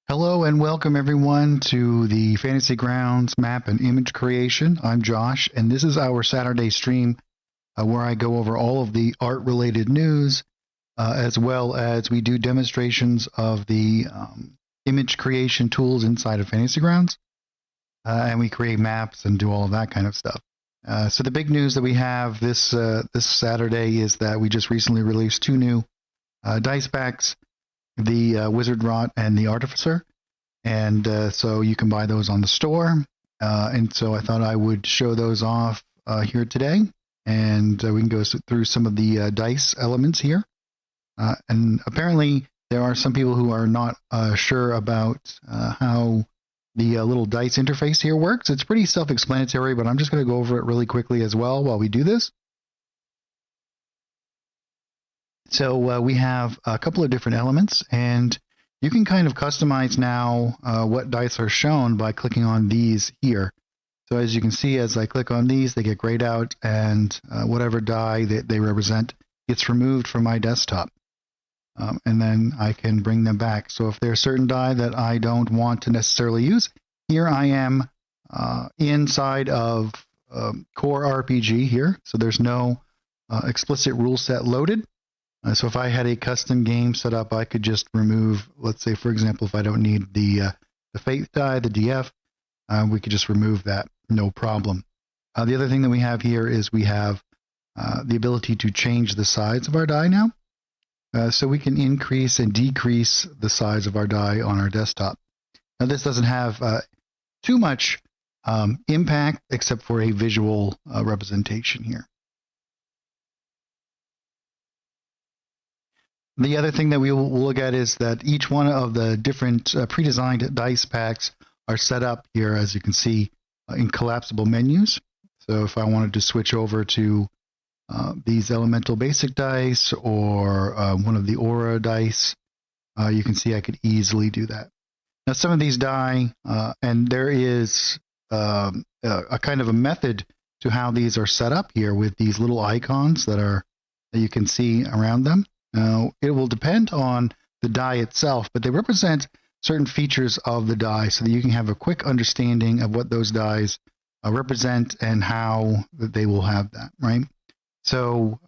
Hello and welcome everyone to the Fantasy Grounds map and image creation. I'm Josh, and this is our Saturday stream where I go over all of the art-related news, as well as we do demonstrations of the image creation tools inside of Fantasy Grounds, and we create maps and do all of that kind of stuff. So the big news that we have this Saturday is that we just recently released two new dice packs, the Wizard Rot and the Artificer, and so you can buy those on the store. And so I thought I would show those off here today, and we can go through some of the dice elements here. And apparently there are some people who are not sure about how the little dice interface here works. It's pretty self-explanatory, but I'm just going to go over it really quickly as well while we do this. So we have a couple of different elements, and you can kind of customize now what dice are shown by clicking on these here. So as you can see, as I click on these, they get grayed out, and whatever die that they represent gets removed from my desktop. And then I can bring them back. So if there are certain die that I don't want to necessarily use, here I am inside of Core RPG here. So there's no explicit rule set loaded. So if I had a custom game set up, I could just remove, let's say, for example, if I don't need the Faith die, the DF, we could just remove that, no problem. The other thing that we have here is we have the ability to change the size of our die now. So we can increase and decrease the size of our die on our desktop. Now this doesn't have too much impact except for a visual representation here. The other thing that we will look at is that each one of the different pre-designed dice packs are set up here, as you can see, in collapsible menus. So if I wanted to switch over to these elemental basic dice or one of the aura dice, you can see I could easily do that. Now some of these die, and there is a kind of a method to how these are set up here with these little icons that you can see around them. Now, it will depend on the die itself, but they represent certain features of the die so that you can have a quick understanding of what those dies represent and how they will have that, right? So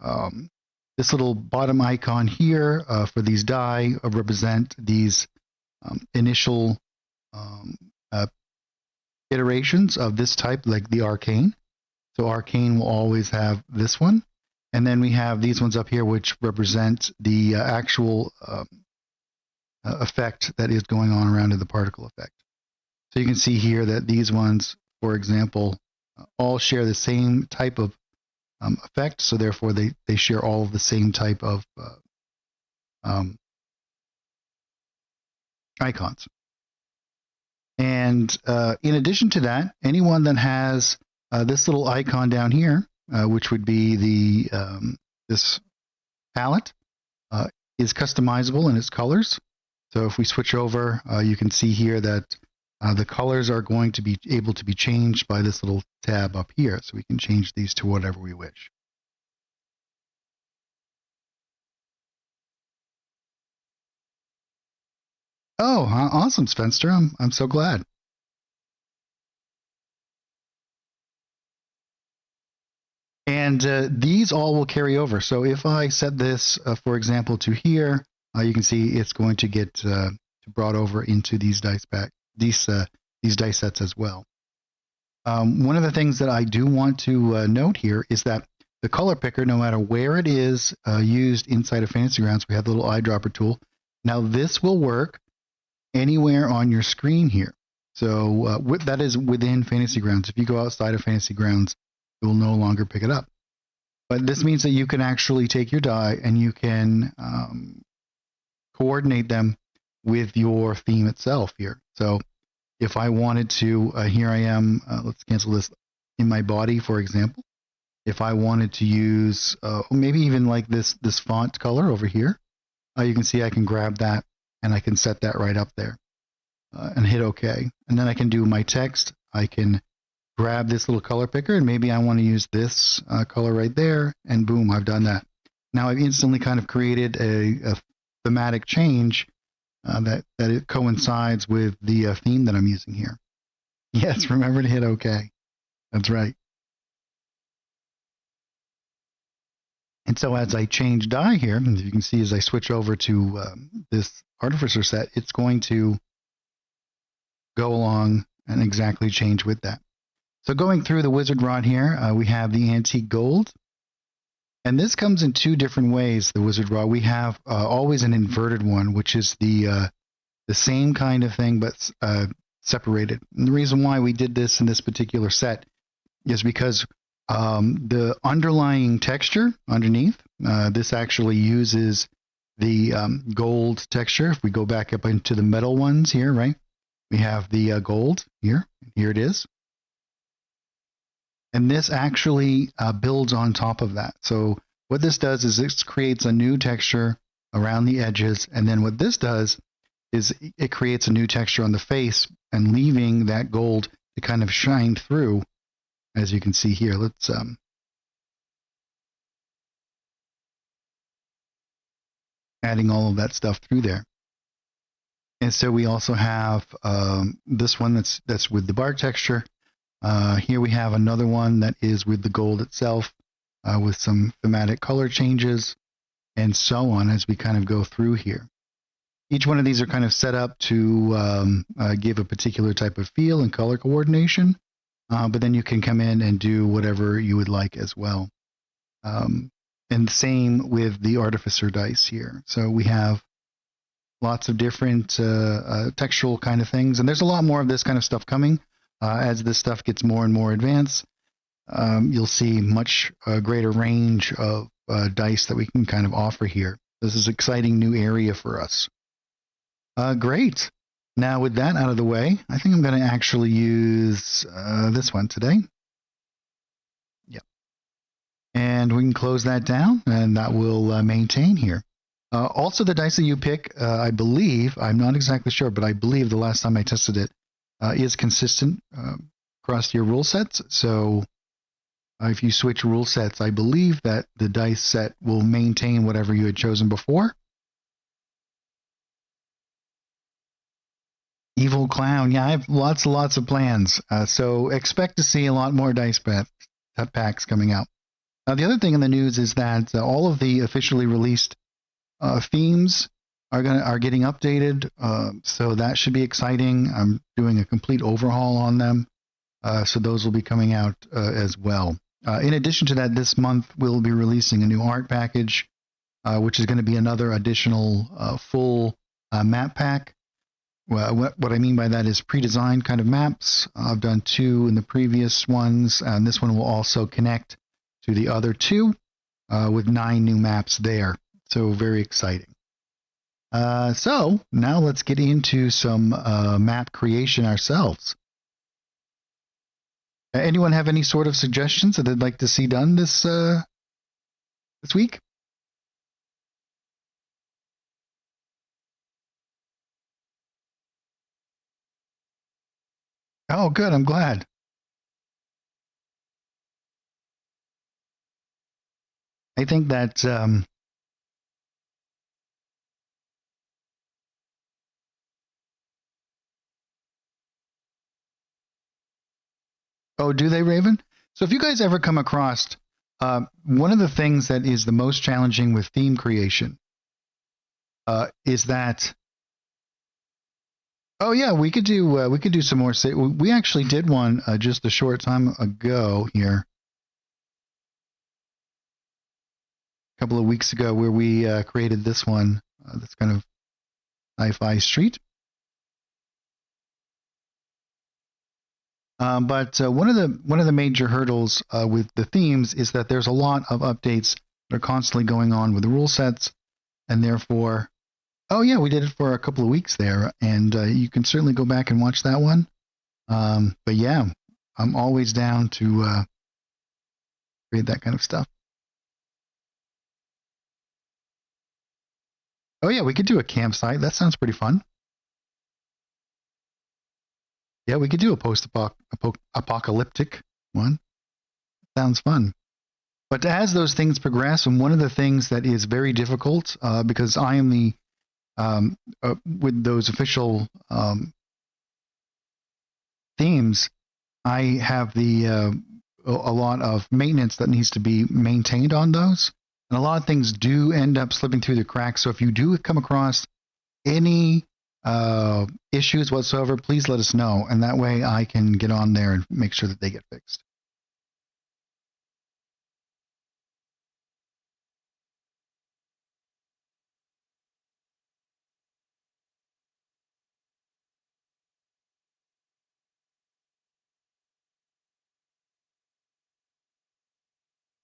this little bottom icon here for these die represent these initial iterations of this type, like the arcane. So arcane will always have this one. And then we have these ones up here, which represent the actual effect that is going on around in the particle effect. So you can see here that these ones, for example, all share the same type of effect. So therefore, they share all of the same type of icons. And in addition to that, anyone that has this little icon down here, which would be the this palette, is customizable in its colors. So if we switch over, you can see here that the colors are going to be able to be changed by this little tab up here. So we can change these to whatever we wish. Oh, awesome, Spencer. I'm so glad. And these all will carry over. So if I set this, for example, to here, you can see it's going to get brought over into these dice these dice sets as well. One of the things that I do want to note here is that the color picker, no matter where it is used inside of Fantasy Grounds, we have the little eyedropper tool. Now this will work anywhere on your screen here. So that is within Fantasy Grounds. If you go outside of Fantasy Grounds, it will no longer pick it up. But this means that you can actually take your die and you can coordinate them with your theme itself here. So if I wanted to, here I am, let's cancel this, in my body, for example. If I wanted to use maybe even like this font color over here, you can see I can grab that and I can set that right up there and hit OK. And then I can do my text. I can grab this little color picker, and maybe I want to use this color right there, and boom, I've done that. Now I've instantly kind of created a thematic change that it coincides with the theme that I'm using here. Yes, remember to hit OK. That's right. And so as I change dye here, and you can see as I switch over to this Artificer set, it's going to go along and exactly change with that. So going through the Wizard Rod here, we have the Antique Gold. And this comes in two different ways, the Wizard Rod. We have always an inverted one, which is the same kind of thing, but separated. And the reason why we did this in this particular set is because the underlying texture underneath, this actually uses the gold texture. If we go back up into the metal ones here, right, we have the gold here. Here it is. And this actually builds on top of that. So what this does is it creates a new texture around the edges. And then what this does is it creates a new texture on the face and leaving that gold to kind of shine through, as you can see here. Let's adding all of that stuff through there. And so we also have this one that's with the bark texture. Here we have another one that is with the gold itself, with some thematic color changes and so on as we kind of go through here. Each one of these are kind of set up to give a particular type of feel and color coordination, but then you can come in and do whatever you would like as well. And same with the Artificer dice here. So we have lots of different textural kind of things, and there's a lot more of this kind of stuff coming. As this stuff gets more and more advanced, you'll see much greater range of dice that we can kind of offer here. This is an exciting new area for us. Great. Now with that out of the way, I think I'm going to actually use this one today. Yep. And we can close that down, and that will maintain here. Also, the dice that you pick, I believe, I'm not exactly sure, but I believe the last time I tested it, is consistent across your rule sets. So if you switch rule sets, I believe that the dice set will maintain whatever you had chosen before. Evil Clown. Yeah, I have lots and lots of plans. So expect to see a lot more dice packs coming out. The other thing in the news is that all of the officially released themes are getting updated, so that should be exciting. I'm doing a complete overhaul on them, so those will be coming out as well. In addition to that, this month we'll be releasing a new art package, which is going to be another additional full map pack. Well, what I mean by that is pre-designed kind of maps. I've done 2 in the previous ones, and this one will also connect to the other 2 with 9 new maps there. So very exciting. So now let's get into some map creation ourselves. Anyone have any sort of suggestions that they'd like to see done this week? Oh, good. I'm glad. I think that oh, do they, Raven? So if you guys ever come across one of the things that is the most challenging with theme creation is that, oh yeah, we could do some more. We actually did one just a short time ago here, a couple of weeks ago, where we created this one. That's kind of sci-fi street. But one of the major hurdles with the themes is that there's a lot of updates that are constantly going on with the rule sets, and therefore, oh yeah, we did it for a couple of weeks there, and you can certainly go back and watch that one. But yeah, I'm always down to create that kind of stuff. Oh yeah, we could do a campsite. That sounds pretty fun. Yeah, we could do a post-apocalyptic one. Sounds fun. But as those things progress, and one of the things that is very difficult, because I am the with those official themes, I have a lot of maintenance that needs to be maintained on those. And a lot of things do end up slipping through the cracks. So if you do come across any issues whatsoever, please let us know. And that way I can get on there and make sure that they get fixed.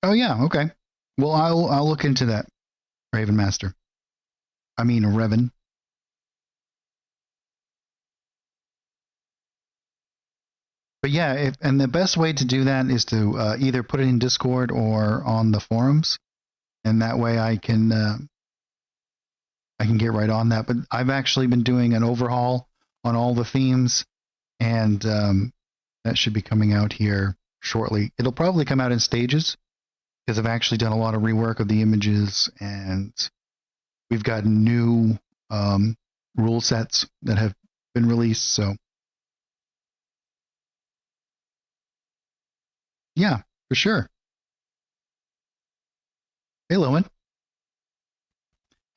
Oh yeah, okay. Well, I'll look into that, Raven Master. I mean, Revan. But yeah, and the best way to do that is to either put it in Discord or on the forums, and that way I can get right on that. But I've actually been doing an overhaul on all the themes, and that should be coming out here shortly. It'll probably come out in stages because I've actually done a lot of rework of the images, and we've got new rule sets that have been released. So yeah, for sure. Hey, Lowen.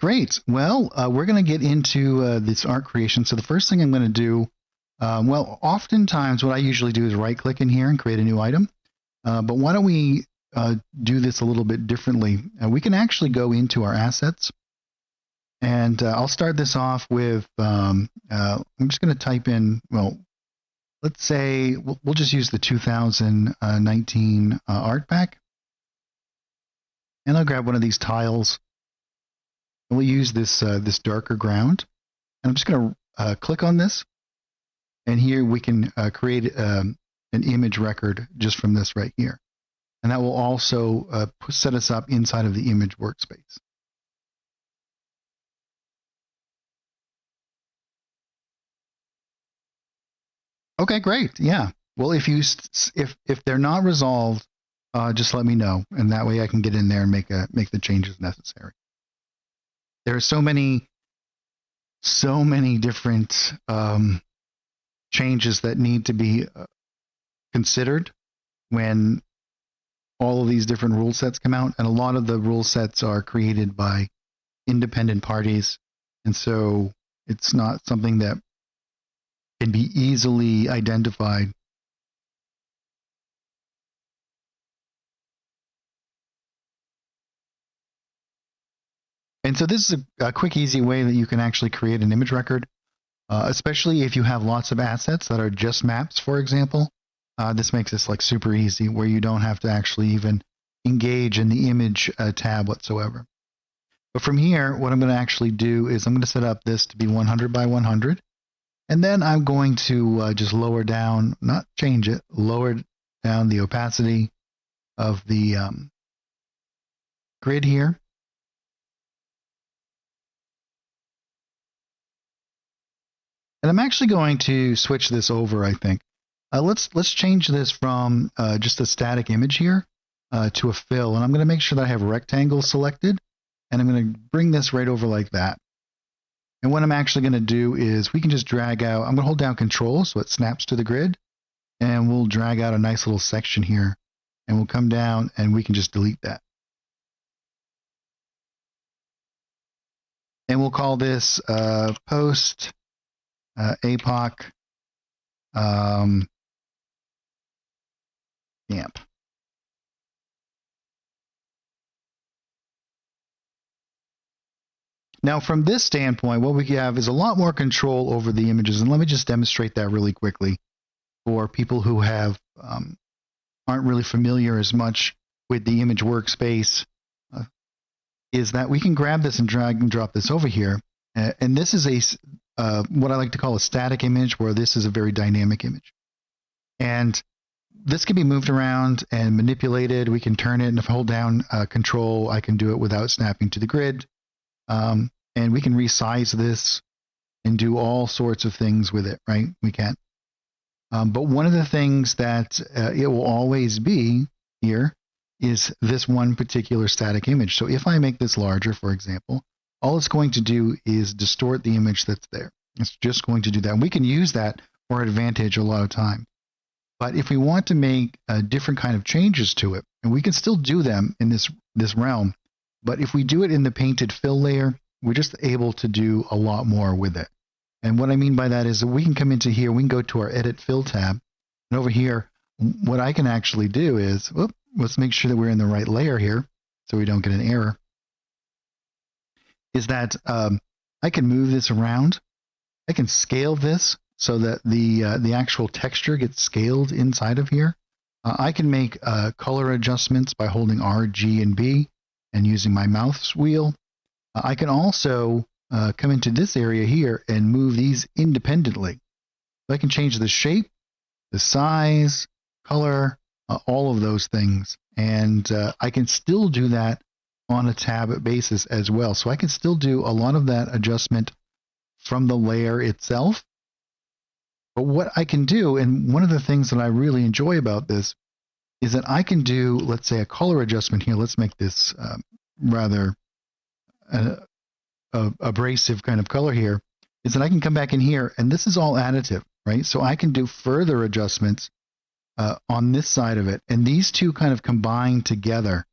Great. Well, we're going to get into this art creation. So the first thing I'm going to do, well, oftentimes what I usually do is right-click in here and create a new item. But why don't we do this a little bit differently? We can actually go into our assets. And I'll start this off with, I'm just going to type in, well, let's say we'll just use the 2019 art pack. And I'll grab one of these tiles. And we'll use this darker ground. And I'm just going to click on this. And here we can create an image record just from this right here. And that will also set us up inside of the image workspace. Okay, great. Yeah. Well, if they're not resolved, just let me know, and that way I can get in there and make the changes necessary. There are so many different changes that need to be considered when all of these different rule sets come out, and a lot of the rule sets are created by independent parties, and so it's not something that can be easily identified. And so this is a quick, easy way that you can actually create an image record, especially if you have lots of assets that are just maps, for example. This makes this like super easy, where you don't have to actually even engage in the image tab whatsoever. But from here, what I'm going to actually do is I'm going to set up this to be 100 by 100. And then I'm going to just lower down, not change it, lower down the opacity of the grid here. And I'm actually going to switch this over, I think. Let's change this from just a static image here to a fill. And I'm going to make sure that I have rectangle selected. And I'm going to bring this right over like that. And what I'm actually going to do is we can just drag out, I'm going to hold down Control so it snaps to the grid. And we'll drag out a nice little section here. And we'll come down and we can just delete that. And we'll call this post APOC camp. Now, from this standpoint, what we have is a lot more control over the images. And let me just demonstrate that really quickly for people who have aren't really familiar as much with the image workspace, is that we can grab this and drag and drop this over here. And this is what I like to call a static image, where this is a very dynamic image. And this can be moved around and manipulated. We can turn it, and if I hold down Control, I can do it without snapping to the grid. And we can resize this and do all sorts of things with it, right? We can. But one of the things that it will always be here is this one particular static image. So if I make this larger, for example, all it's going to do is distort the image that's there. It's just going to do that. And we can use that for our advantage a lot of time. But if we want to make different kind of changes to it, and we can still do them in this realm, but if we do it in the painted fill layer, we're just able to do a lot more with it. And what I mean by that is that we can come into here, we can go to our Edit Fill tab, and over here, what I can actually do is, let's make sure that we're in the right layer here so we don't get an error, is that I can move this around. I can scale this so that the actual texture gets scaled inside of here. I can make color adjustments by holding R, G, and B and using my mouse wheel. I can also come into this area here and move these independently. So I can change the shape, the size, color, all of those things. And I can still do that on a tab basis as well. So I can still do a lot of that adjustment from the layer itself. But what I can do, and one of the things that I really enjoy about this, is that I can do, let's say, a color adjustment here. Let's make this rather abrasive kind of color here, is that I can come back in here, and this is all additive, right? So I can do further adjustments on this side of it. And these two kind of combine together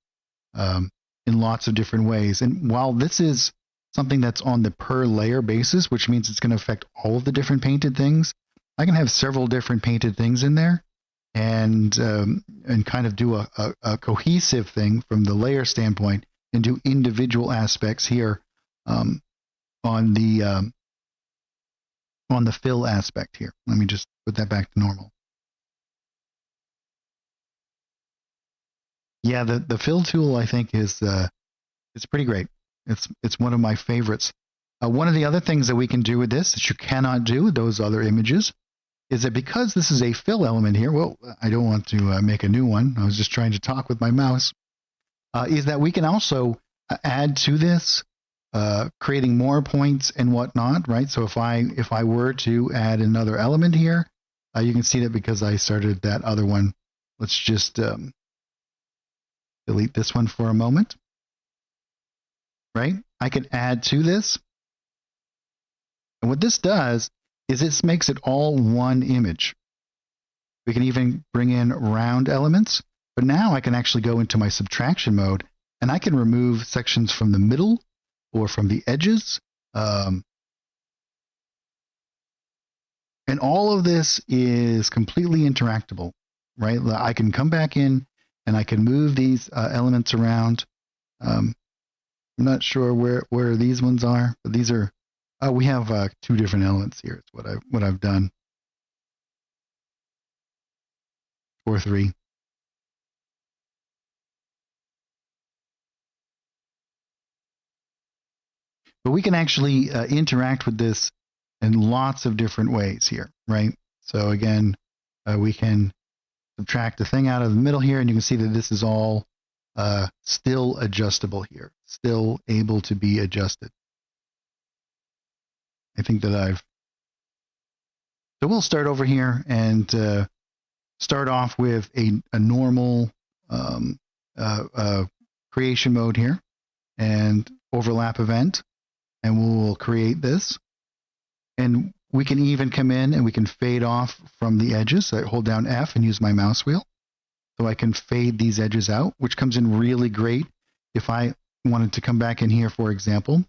in lots of different ways. And while this is something that's on the per layer basis, which means it's going to affect all of the different painted things, I can have several different painted things in there and kind of do a cohesive thing from the layer standpoint and do individual aspects here on the fill aspect here. Let me just put that back to normal. Yeah, the fill tool I think is it's pretty great. It's one of my favorites. One of the other things that we can do with this that you cannot do with those other images is that because this is a fill element here, well, I don't want to make a new one. I was just trying to talk with my mouse. Is that we can also add to this, creating more points and whatnot, right? So if I were to add another element here, you can see that because I started that other one. Let's just delete this one for a moment, right? I can add to this. And what this does is it makes it all one image. We can even bring in round elements, but now I can actually go into my subtraction mode and I can remove sections from the middle or from the edges. And all of this is completely interactable, right? I can come back in and I can move these elements around. I'm not sure where these ones are, but these are, we have two different elements here. It's what I've done. Or three. But we can actually interact with this in lots of different ways here, right? So again, we can subtract the thing out of the middle here, and you can see that this is all still adjustable here, still able to be adjusted. I think that so we'll start over here and start off with a normal creation mode here and overlap event, and we'll create this. And we can even come in and we can fade off from the edges. So I hold down F and use my mouse wheel. So I can fade these edges out, which comes in really great if I wanted to come back in here, for example,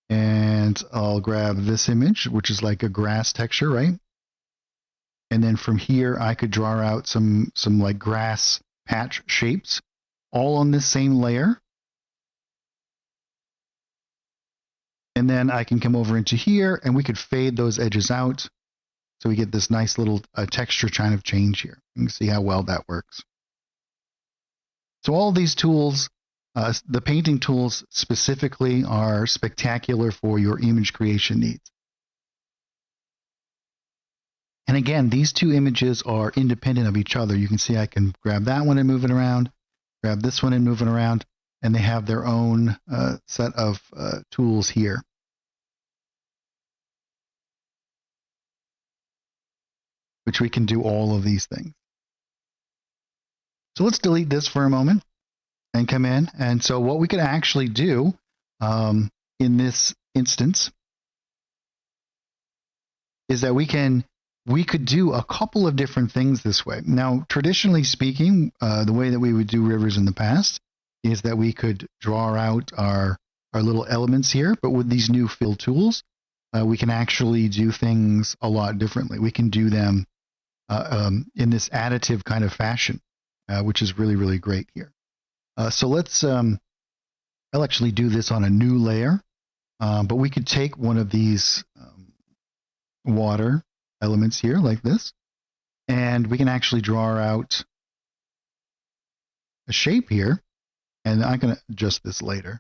and I'll grab this image, which is like a grass texture, right? And then from here, I could draw out some like grass patch shapes, all on this same layer. And then I can come over into here and we could fade those edges out. So we get this nice little texture kind of change here. You can see how well that works. So all of these tools, the painting tools specifically, are spectacular for your image creation needs. And again, these two images are independent of each other. You can see I can grab that one and move it around, grab this one and move it around, and they have their own set of tools here. Which we can do all of these things. So let's delete this for a moment and come in. And so what we could actually do in this instance is that we could do a couple of different things this way. Now, traditionally speaking, the way that we would do rivers in the past is that we could draw out our little elements here, but with these new fill tools, we can actually do things a lot differently. We can do them in this additive kind of fashion, which is really, really great here. So let's, I'll actually do this on a new layer, but we could take one of these water elements here like this, and we can actually draw out a shape here, and I can adjust this later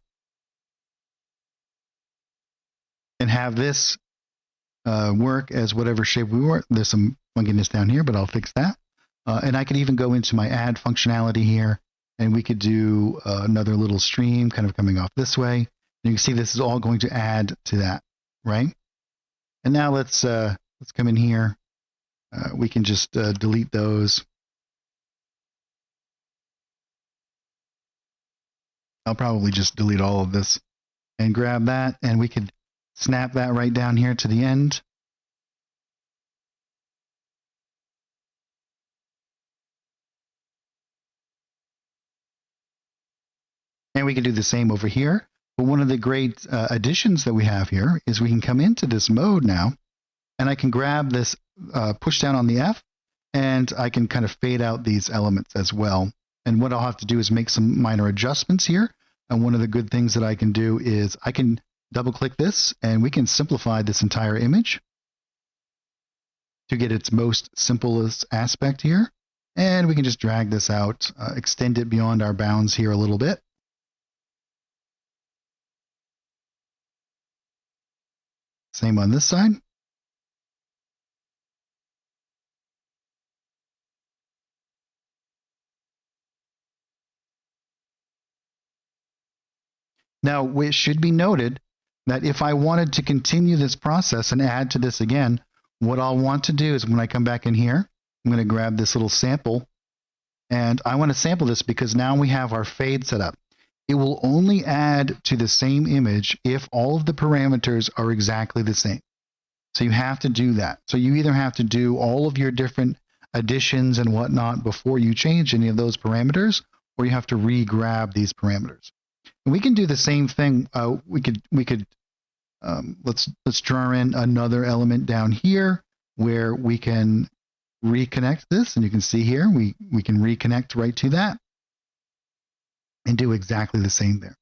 and have this work as whatever shape we want. There's some funkiness down here, but I'll fix that. And I could even go into my add functionality here, and we could do another little stream kind of coming off this way. And you can see this is all going to add to that, right? And now let's come in here. We can just delete those. I'll probably just delete all of this and grab that, and we could snap that right down here to the end. And we can do the same over here. But one of the great additions that we have here is we can come into this mode now, and I can grab this, push down on the F, and I can kind of fade out these elements as well. And what I'll have to do is make some minor adjustments here. And one of the good things that I can do is I can double click this, and we can simplify this entire image to get its most simplest aspect here. And we can just drag this out, extend it beyond our bounds here a little bit. Same on this side. Now, it should be noted that if I wanted to continue this process and add to this again, what I'll want to do is when I come back in here, I'm going to grab this little sample, and I want to sample this because now we have our fade set up. It will only add to the same image if all of the parameters are exactly the same. So you have to do that. So you either have to do all of your different additions and whatnot before you change any of those parameters, or you have to re-grab these parameters. And we can do the same thing. Let's draw in another element down here where we can reconnect this, and you can see here we can reconnect right to that and do exactly the same there.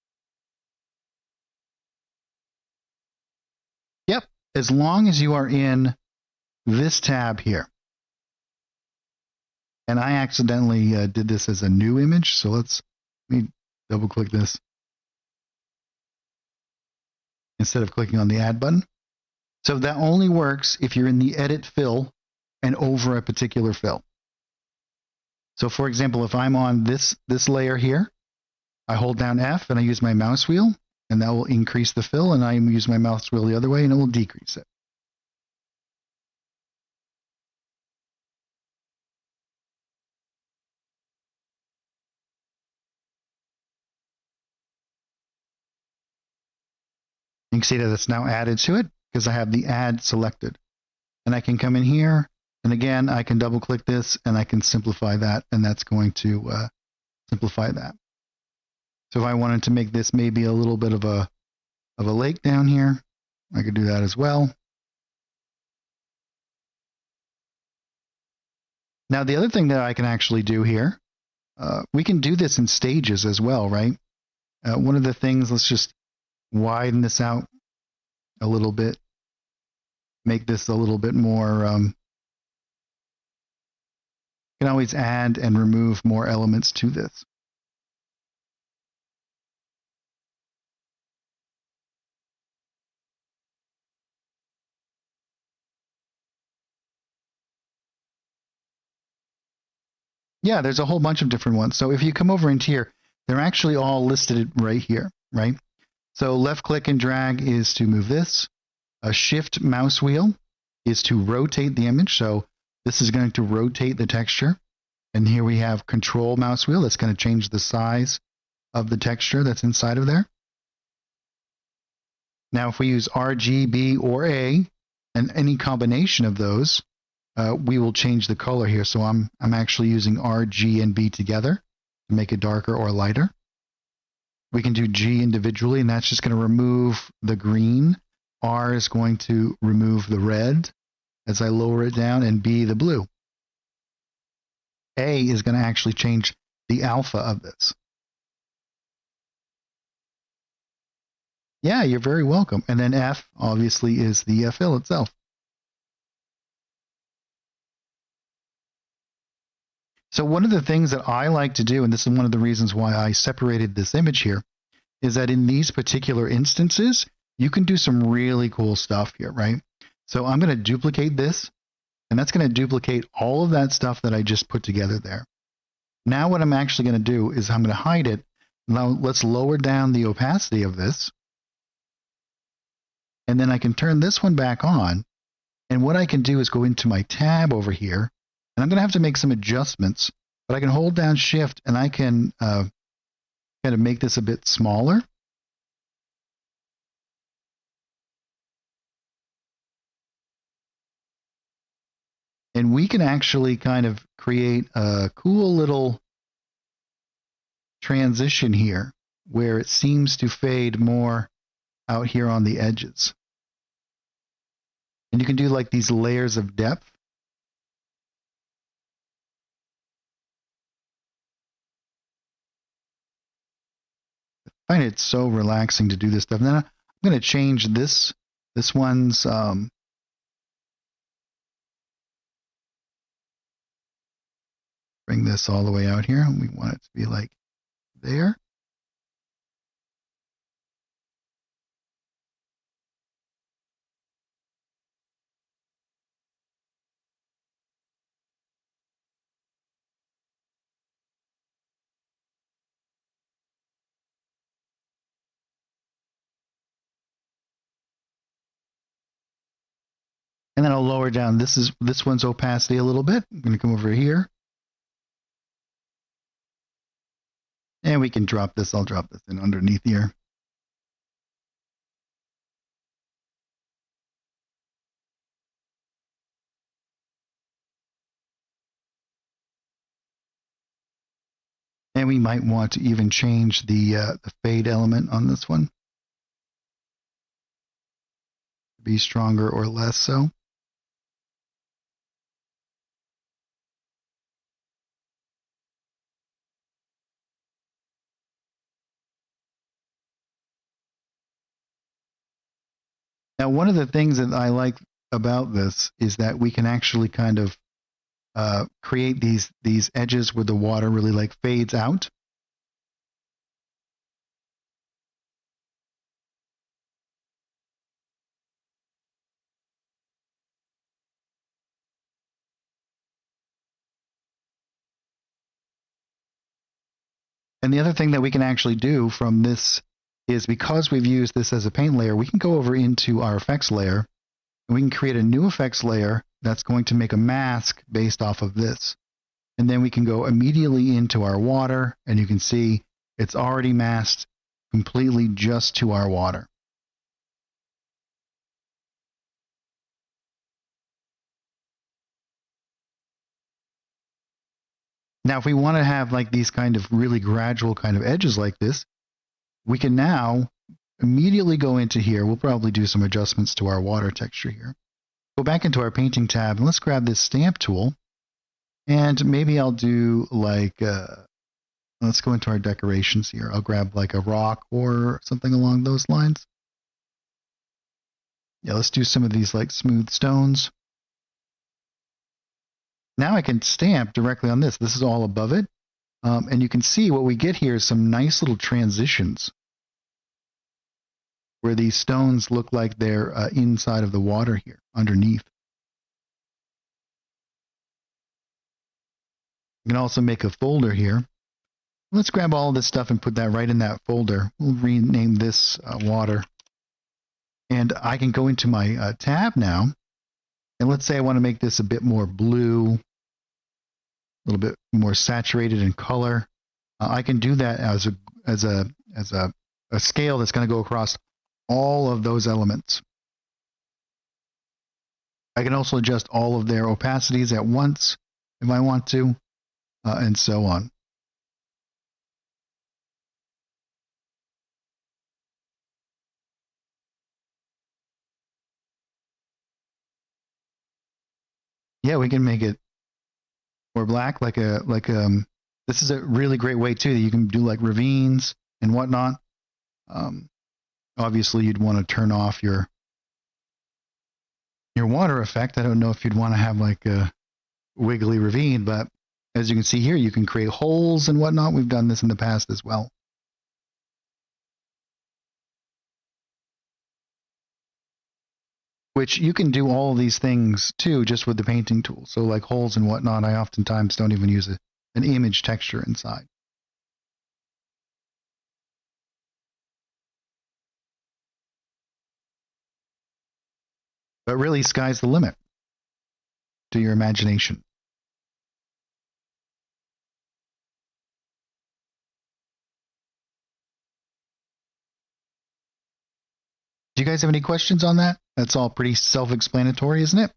Yep, as long as you are in this tab here. And I accidentally did this as a new image, so let me double click this instead of clicking on the add button. So that only works if you're in the edit fill and over a particular fill. So for example, if I'm on this layer here, I hold down F and I use my mouse wheel, and that will increase the fill, and I use my mouse wheel the other way and it will decrease it. You can see that it's now added to it because I have the add selected. And I can come in here, and again, I can double click this and I can simplify that, and that's going to simplify that. So if I wanted to make this maybe a little bit of a lake down here, I could do that as well. Now the other thing that I can actually do here, we can do this in stages as well, right? One of the things, let's just widen this out a little bit, make this a little bit more, you can always add and remove more elements to this. Yeah, there's a whole bunch of different ones. So if you come over into here, they're actually all listed right here, right? So left click and drag is to move this. A shift mouse wheel is to rotate the image. So this is going to rotate the texture. And here we have control mouse wheel. That's going to change the size of the texture that's inside of there. Now, if we use R, G, B, or A, and any combination of those, we will change the color here. So I'm actually using R, G, and B together to make it darker or lighter. We can do G individually, and that's just going to remove the green. R is going to remove the red as I lower it down, and B the blue. A is going to actually change the alpha of this. Yeah, you're very welcome. And then F obviously is the fill itself. So one of the things that I like to do, and this is one of the reasons why I separated this image here, is that in these particular instances, you can do some really cool stuff here, right? So I'm going to duplicate this, and that's going to duplicate all of that stuff that I just put together there. Now what I'm actually going to do is I'm going to hide it. Now let's lower down the opacity of this. And then I can turn this one back on. And what I can do is go into my tab over here. And I'm going to have to make some adjustments. But I can hold down Shift and I can kind of make this a bit smaller. And we can actually kind of create a cool little transition here where it seems to fade more out here on the edges. And you can do like these layers of depth. I find it so relaxing to do this stuff. And then I'm going to change this one's bring this all the way out here. We want it to be like there. And then I'll lower down this one's opacity a little bit. I'm going to come over here. And we can drop this. I'll drop this in underneath here. And we might want to even change the fade element on this one. Be stronger or less so. Now, one of the things that I like about this is that we can actually kind of create these edges where the water really like fades out. And the other thing that we can actually do from this is, because we've used this as a paint layer, we can go over into our effects layer and we can create a new effects layer that's going to make a mask based off of this. And then we can go immediately into our water, and you can see it's already masked completely just to our water. Now, if we want to have like these kind of really gradual kind of edges like this, we can now immediately go into here. We'll probably do some adjustments to our water texture here. Go back into our painting tab, and let's grab this stamp tool. And maybe I'll do like, let's go into our decorations here. I'll grab like a rock or something along those lines. Yeah, let's do some of these like smooth stones. Now I can stamp directly on this. This is all above it. And you can see what we get here is some nice little transitions where these stones look like they're inside of the water here, underneath. You can also make a folder here. Let's grab all of this stuff and put that right in that folder. We'll rename this water. And I can go into my tab now. And let's say I want to make this a bit more blue, a little bit more saturated in color. I can do that as a scale that's going to go across all of those elements. I can also adjust all of their opacities at once if I want to, and so on. Yeah, we can make it more black, this is a really great way too that you can do like ravines and whatnot. Obviously you'd want to turn off your water effect. I don't know if you'd want to have like a wiggly ravine, but as you can see here, you can create holes and whatnot. We've done this in the past as well. Which you can do all of these things too, just with the painting tool. So like holes and whatnot, I oftentimes don't even use an image texture inside. But really, sky's the limit to your imagination. Do you guys have any questions on that? That's all pretty self-explanatory, isn't it?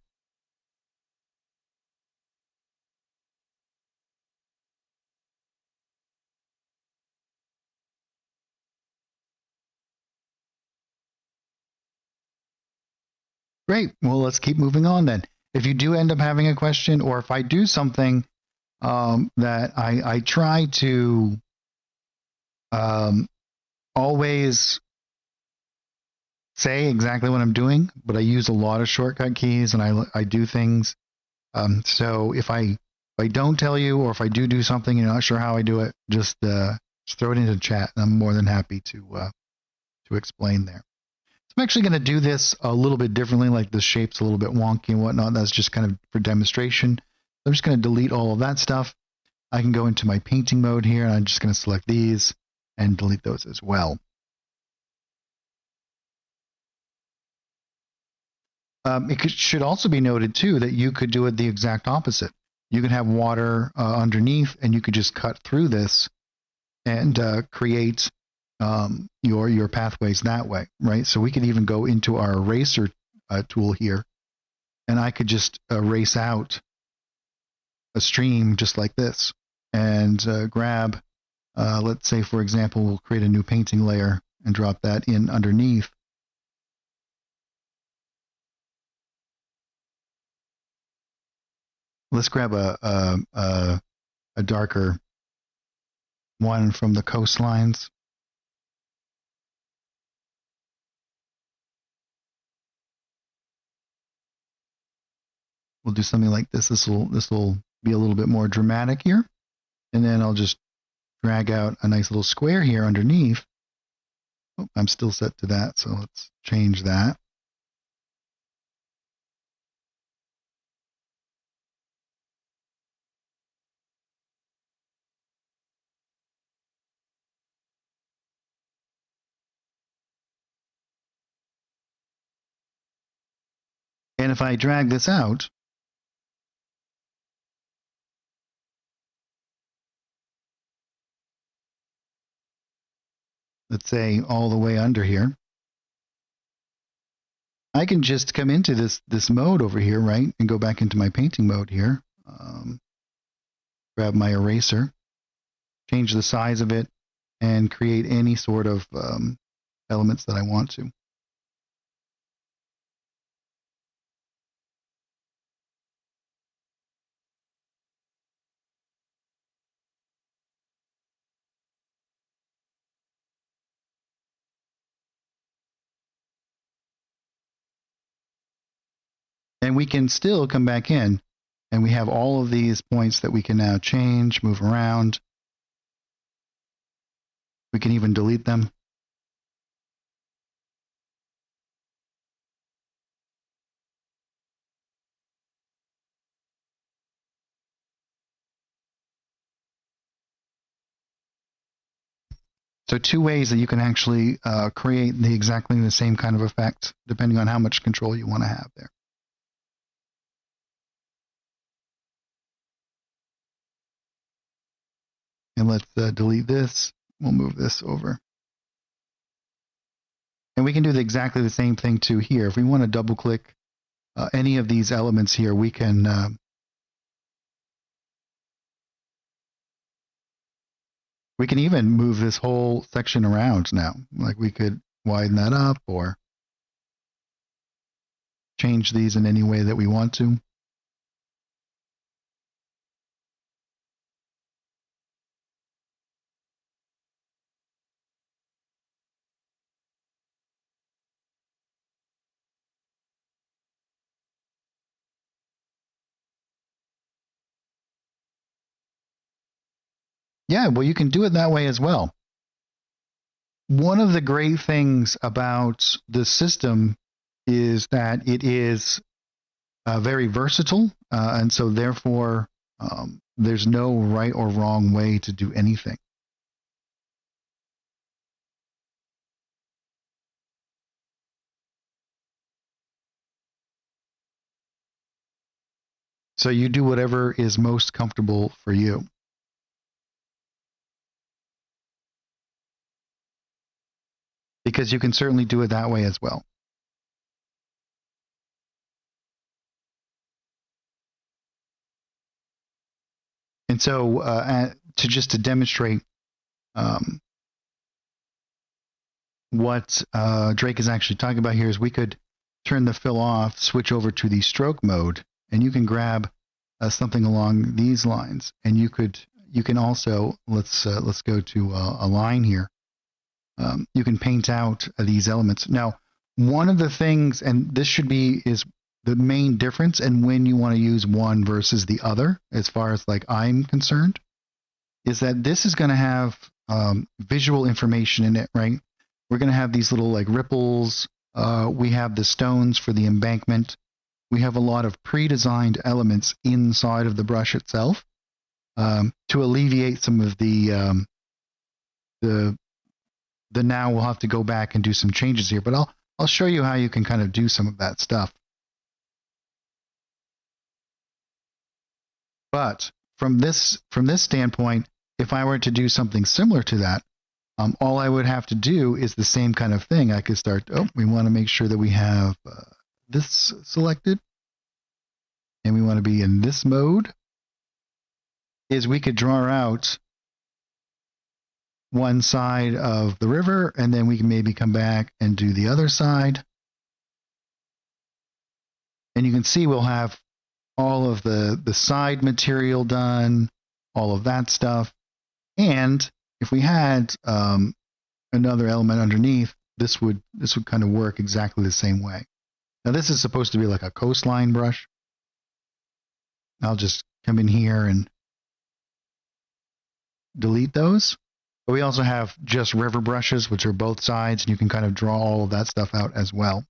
Great. Well, let's keep moving on then. If you do end up having a question, or if I do something that I try to always say exactly what I'm doing, but I use a lot of shortcut keys and I do things. So if I don't tell you, or if I do something, you're not sure how I do it, just throw it into the chat. And I'm more than happy to explain there. So I'm actually going to do this a little bit differently, like the shape's a little bit wonky and whatnot. That's just kind of for demonstration. I'm just going to delete all of that stuff. I can go into my painting mode here, and I'm just going to select these and delete those as well. Should also be noted too that you could do it the exact opposite. You could have water underneath, and you could just cut through this and create your pathways that way, right? So we could even go into our eraser tool here, and I could just erase out a stream just like this, and grab, let's say for example, we'll create a new painting layer and drop that in underneath. Let's grab a darker one from the coastlines. We'll do something like this. This will be a little bit more dramatic here. And then I'll just drag out a nice little square here underneath. Oh, I'm still set to that, so let's change that. And if I drag this out, let's say all the way under here, I can just come into this mode over here, right, and go back into my painting mode here. Grab my eraser, change the size of it, and create any sort of elements that I want to. And we can still come back in, and we have all of these points that we can now change, move around. We can even delete them. So two ways that you can actually create exactly the same kind of effect, depending on how much control you want to have there. And let's delete this. We'll move this over. And we can do exactly the same thing too here. If we want to double click any of these elements here, we can even move this whole section around now. Like we could widen that up or change these in any way that we want to. Yeah, well, you can do it that way as well. One of the great things about the system is that it is very versatile, and so therefore there's no right or wrong way to do anything. So you do whatever is most comfortable for you. Because you can certainly do it that way as well. And so to demonstrate what Drake is actually talking about here is we could turn the fill off, switch over to the stroke mode, and you can grab something along these lines. And you can also, let's go to a line here. You can paint out these elements. Now, one of the things, and this is the main difference and when you want to use one versus the other, as far as like I'm concerned, is that this is going to have visual information in it, right? We're going to have these little like ripples. We have the stones for the embankment. We have a lot of pre-designed elements inside of the brush itself to alleviate some of the now we'll have to go back and do some changes here, but I'll show you how you can kind of do some of that stuff. But from this standpoint, if I were to do something similar to that, all I would have to do is the same kind of thing. I could start, we want to make sure that we have this selected, and we want to be in this mode, is we could draw out one side of the river, and then we can maybe come back and do the other side. And you can see we'll have all of the side material done, all of that stuff. And if we had another element underneath, this would kind of work exactly the same way. Now this is supposed to be like a coastline brush. I'll just come in here and delete those. But we also have just river brushes, which are both sides, and you can kind of draw all of that stuff out as well.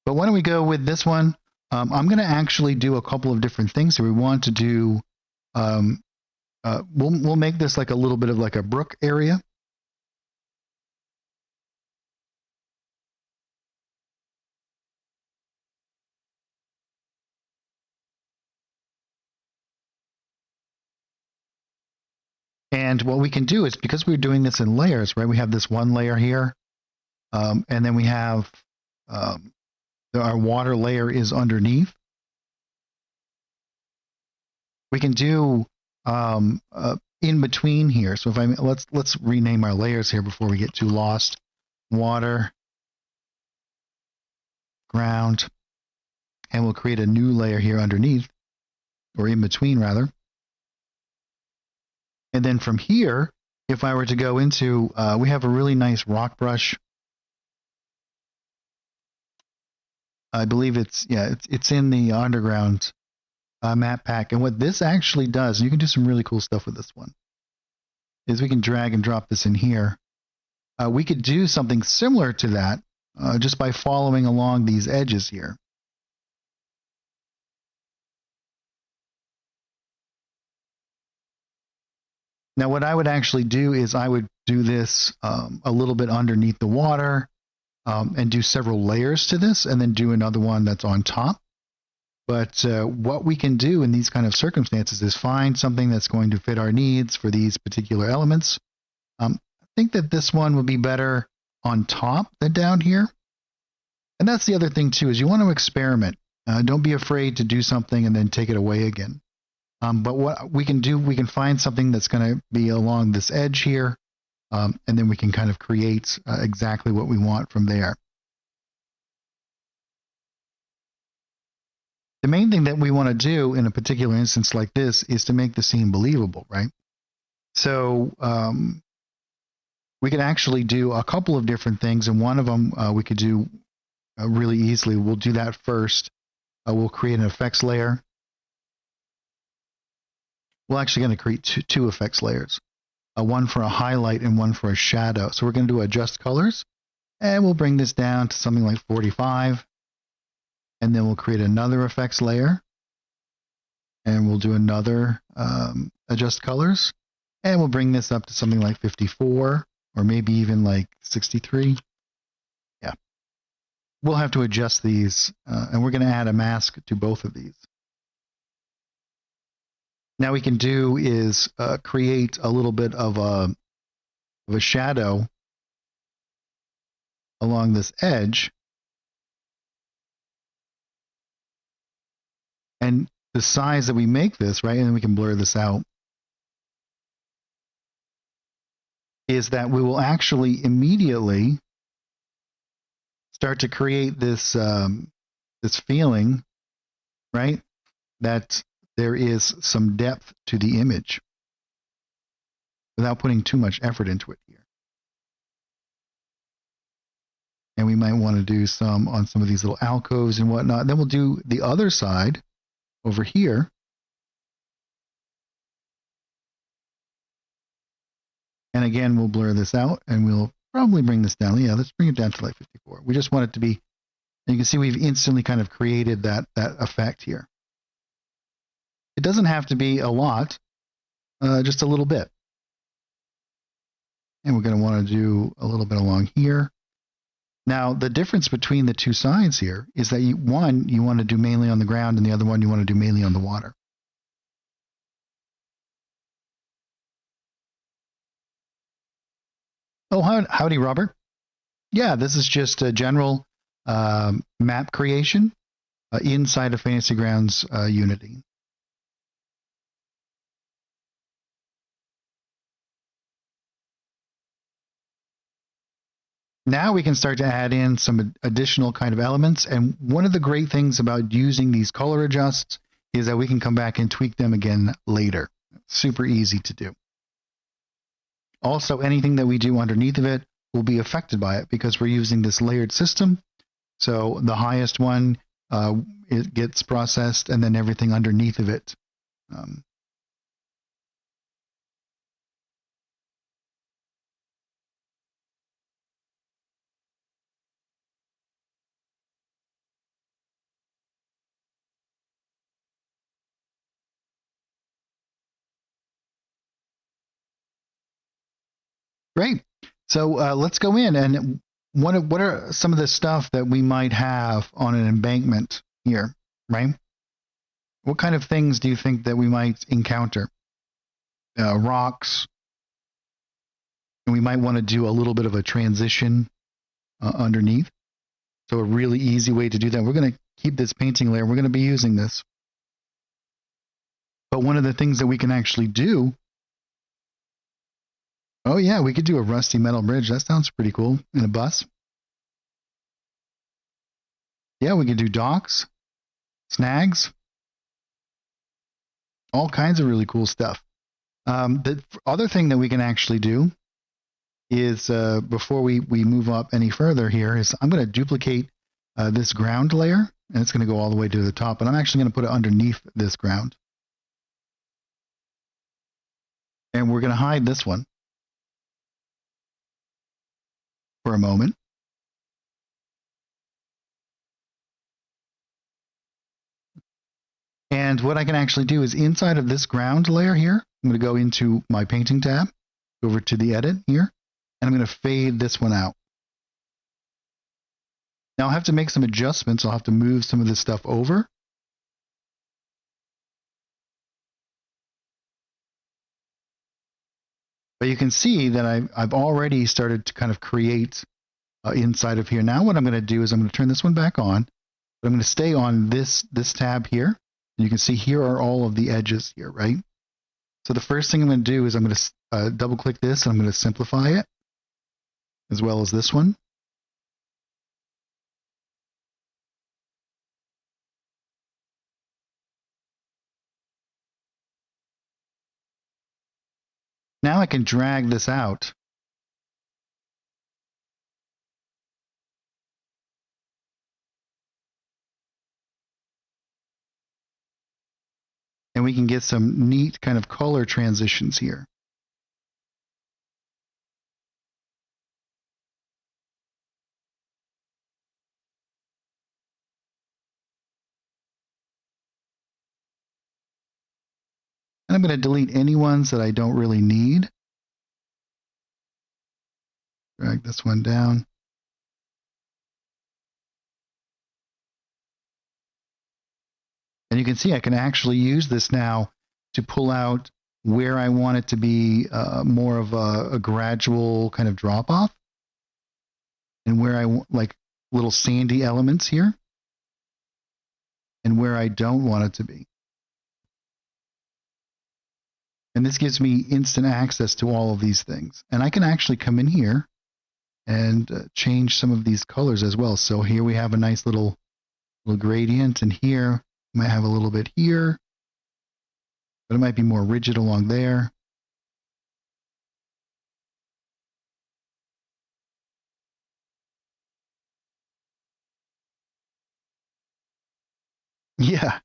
But why don't we go with this one? I'm going to actually do a couple of different things here. We want to do, we'll make this like a little bit of like a brook area. And what we can do is, because we're doing this in layers, right? We have this one layer here, and then we have our water layer is underneath. We can do in between here. So if let's rename our layers here before we get too lost. Water, ground, and we'll create a new layer here underneath, or in between rather. And then from here, if I were to go into, we have a really nice rock brush. I believe it's in the underground map pack. And what this actually does, you can do some really cool stuff with this one, is we can drag and drop this in here. We could do something similar to that just by following along these edges here. Now, what I would actually do is I would do this a little bit underneath the water and do several layers to this, and then do another one that's on top. But what we can do in these kind of circumstances is find something that's going to fit our needs for these particular elements. I think that this one would be better on top than down here. And that's the other thing too, is you want to experiment. Don't be afraid to do something and then take it away again. But what we can do, we can find something that's going to be along this edge here, and then we can kind of create exactly what we want from there. The main thing that we want to do in a particular instance like this is to make the scene believable, right? So we could actually do a couple of different things, and one of them we could do really easily. We'll do that first. We'll create an effects layer. We're actually going to create two effects layers, one for a highlight and one for a shadow. So we're going to do adjust colors, and we'll bring this down to something like 45. And then we'll create another effects layer, and we'll do another adjust colors, and we'll bring this up to something like 54, or maybe even like 63. Yeah. We'll have to adjust these, and we're going to add a mask to both of these. Now we can do is create a little bit of a shadow along this edge. And the size that we make this, right, and then we can blur this out, is that we will actually immediately start to create this this feeling, right, that there is some depth to the image without putting too much effort into it here. And we might want to do some on some of these little alcoves and whatnot. Then we'll do the other side over here. And again, we'll blur this out, and we'll probably bring this down. Yeah, let's bring it down to like 54. We just want it to be, and you can see we've instantly kind of created that effect here. It doesn't have to be a lot, just a little bit. And we're going to want to do a little bit along here. Now, the difference between the two sides here is that one you want to do mainly on the ground, and the other one you want to do mainly on the water. Oh, howdy, Robert. Yeah, this is just a general map creation inside of Fantasy Grounds Unity. Now we can start to add in some additional kind of elements. And one of the great things about using these color adjusts is that we can come back and tweak them again later. Super easy to do. Also, anything that we do underneath of it will be affected by it because we're using this layered system. So the highest one, it gets processed, and then everything underneath of it. Great. So let's go in, and what are some of the stuff that we might have on an embankment here, right? What kind of things do you think that we might encounter? Rocks. And we might want to do a little bit of a transition underneath. So a really easy way to do that. We're going to keep this painting layer. We're going to be using this. But one of the things that we can actually do, oh yeah, we could do a rusty metal bridge. That sounds pretty cool. In a bus. Yeah, we could do docks, snags, all kinds of really cool stuff. The other thing that we can actually do is, before we move up any further here, is I'm going to duplicate this ground layer, and it's going to go all the way to the top, and I'm actually going to put it underneath this ground. And we're going to hide this one for a moment. And what I can actually do is inside of this ground layer here, I'm going to go into my painting tab, over to the edit here, and I'm going to fade this one out. Now I'll have to make some adjustments. I'll have to move some of this stuff over. But you can see that I've already started to kind of create inside of here. Now what I'm going to do is I'm going to turn this one back on. But I'm going to stay on this tab here. And you can see here are all of the edges here, right? So the first thing I'm going to do is I'm going to double click this and I'm going to simplify it, as well as this one. Now I can drag this out. And we can get some neat kind of color transitions here. And I'm going to delete any ones that I don't really need. Drag this one down. And you can see I can actually use this now to pull out where I want it to be more of a gradual kind of drop off, and where I want like little sandy elements here, and where I don't want it to be. And this gives me instant access to all of these things. And I can actually come in here and change some of these colors as well. So here we have a nice little gradient, and here we might have a little bit here, but it might be more rigid along there. Yeah.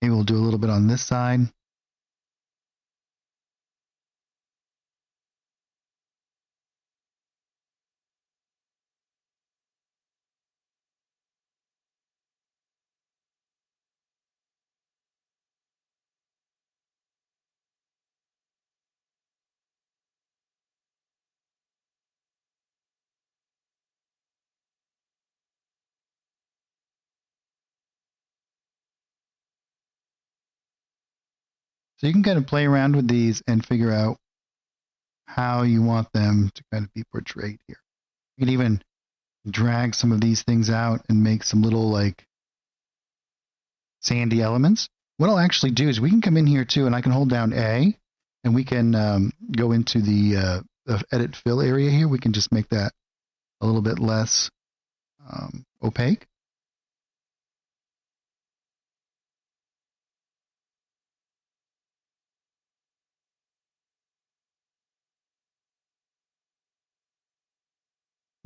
Maybe we'll do a little bit on this side. So you can kind of play around with these and figure out how you want them to kind of be portrayed here. You can even drag some of these things out and make some little like sandy elements. What I'll actually do is we can come in here too, and I can hold down A, and we can go into the edit fill area here. We can just make that a little bit less opaque.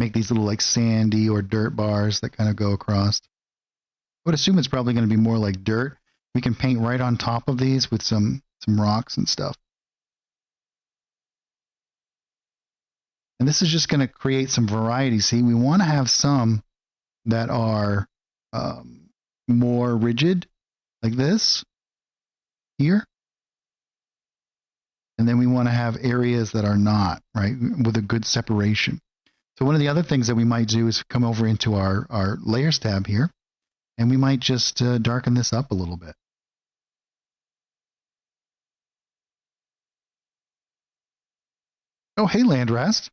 Make these little like sandy or dirt bars that kind of go across. I would assume it's probably going to be more like dirt. We can paint right on top of these with some rocks and stuff. And this is just going to create some variety. See, we want to have some that are more rigid, like this here. And then we want to have areas that are not, right, with a good separation. So one of the other things that we might do is come over into our layers tab here, and we might just darken this up a little bit. Oh, hey, Landrast.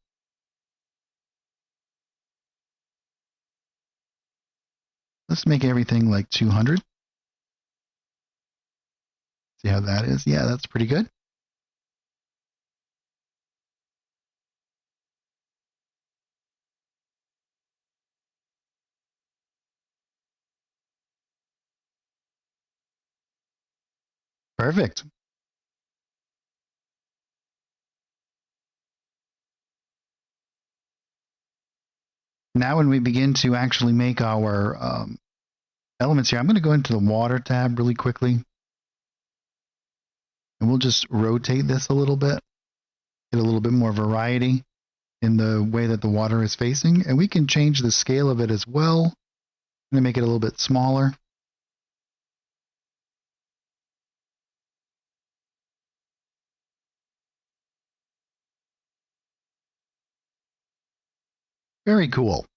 Let's make everything like 200. See how that is? Yeah, that's pretty good. Perfect. Now when we begin to actually make our elements here, I'm going to go into the water tab really quickly. And we'll just rotate this a little bit, get a little bit more variety in the way that the water is facing. And we can change the scale of it as well. I'm going to make it a little bit smaller. Very cool.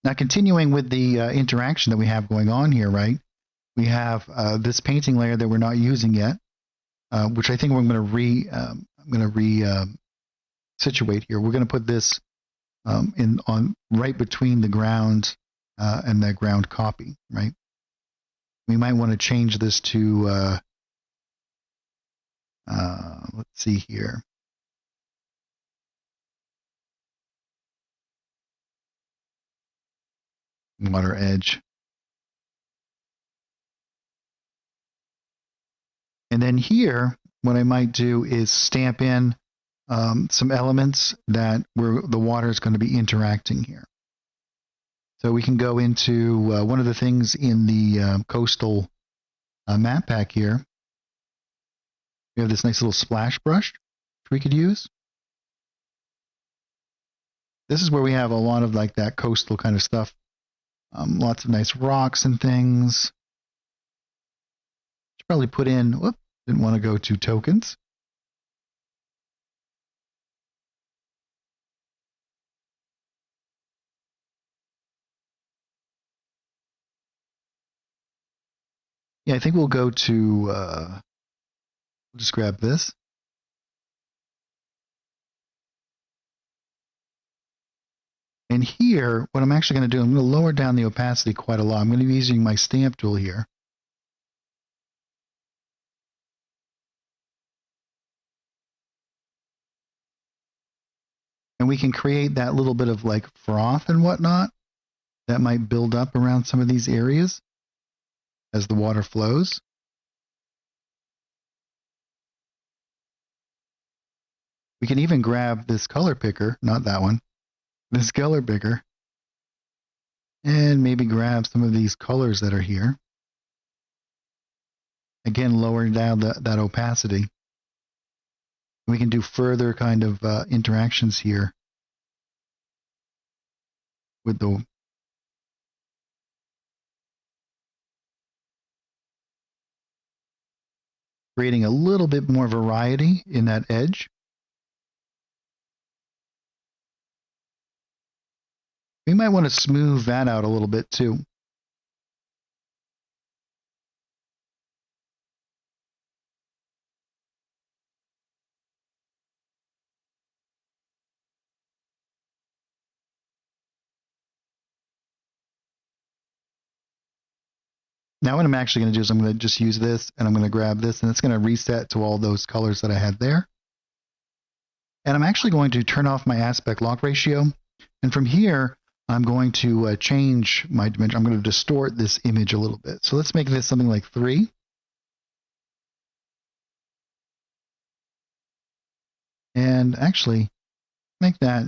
Now, continuing with the interaction that we have going on here, right? We have this painting layer that we're not using yet, which I think I'm going to situate here. We're going to put this on right between the ground and the ground copy, right? We might want to change this to let's see here. Water edge. And then here, what I might do is stamp in some elements that where the water is going to be interacting here. So we can go into one of the things in the coastal map pack here. We have this nice little splash brush which we could use. This is where we have a lot of like that coastal kind of stuff. Lots of nice rocks and things. Should probably put in, whoop, didn't want to go to tokens. Yeah, I think we'll go to, we'll just grab this. And here, what I'm actually going to do, I'm going to lower down the opacity quite a lot. I'm going to be using my stamp tool here. And we can create that little bit of like froth and whatnot that might build up around some of these areas as the water flows. We can even grab this color picker, not that one, this color picker, and maybe grab some of these colors that are here. Again, lowering down that opacity. We can do further kind of interactions here with the creating a little bit more variety in that edge. We might want to smooth that out a little bit too. Now what I'm actually going to do is I'm going to just use this and I'm going to grab this and it's going to reset to all those colors that I had there. And I'm actually going to turn off my aspect lock ratio. And from here, I'm going to change my dimension. I'm going to distort this image a little bit. So let's make this something like 3. And actually make that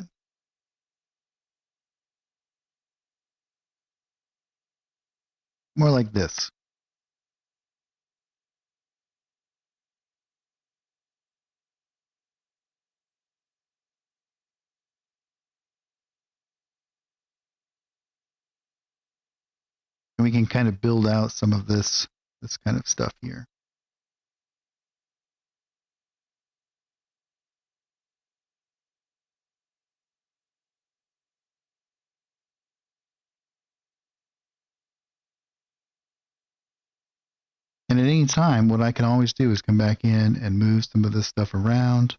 more like this. And we can kind of build out some of this kind of stuff here. And at any time, what I can always do is come back in and move some of this stuff around.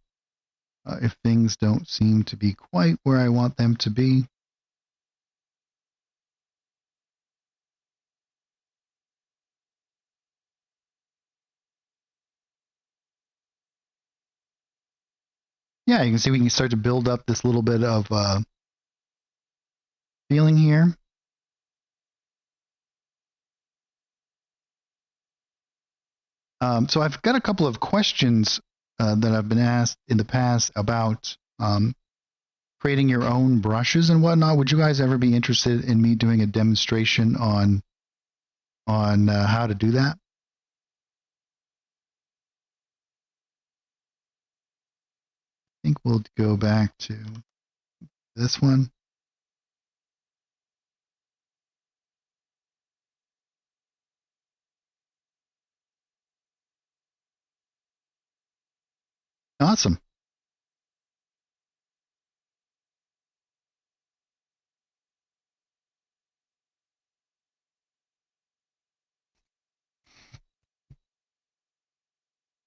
If things don't seem to be quite where I want them to be. Yeah, you can see we can start to build up this little bit of feeling here. So I've got a couple of questions that I've been asked in the past about creating your own brushes and whatnot. Would you guys ever be interested in me doing a demonstration on how to do that? I think we'll go back to this one. Awesome.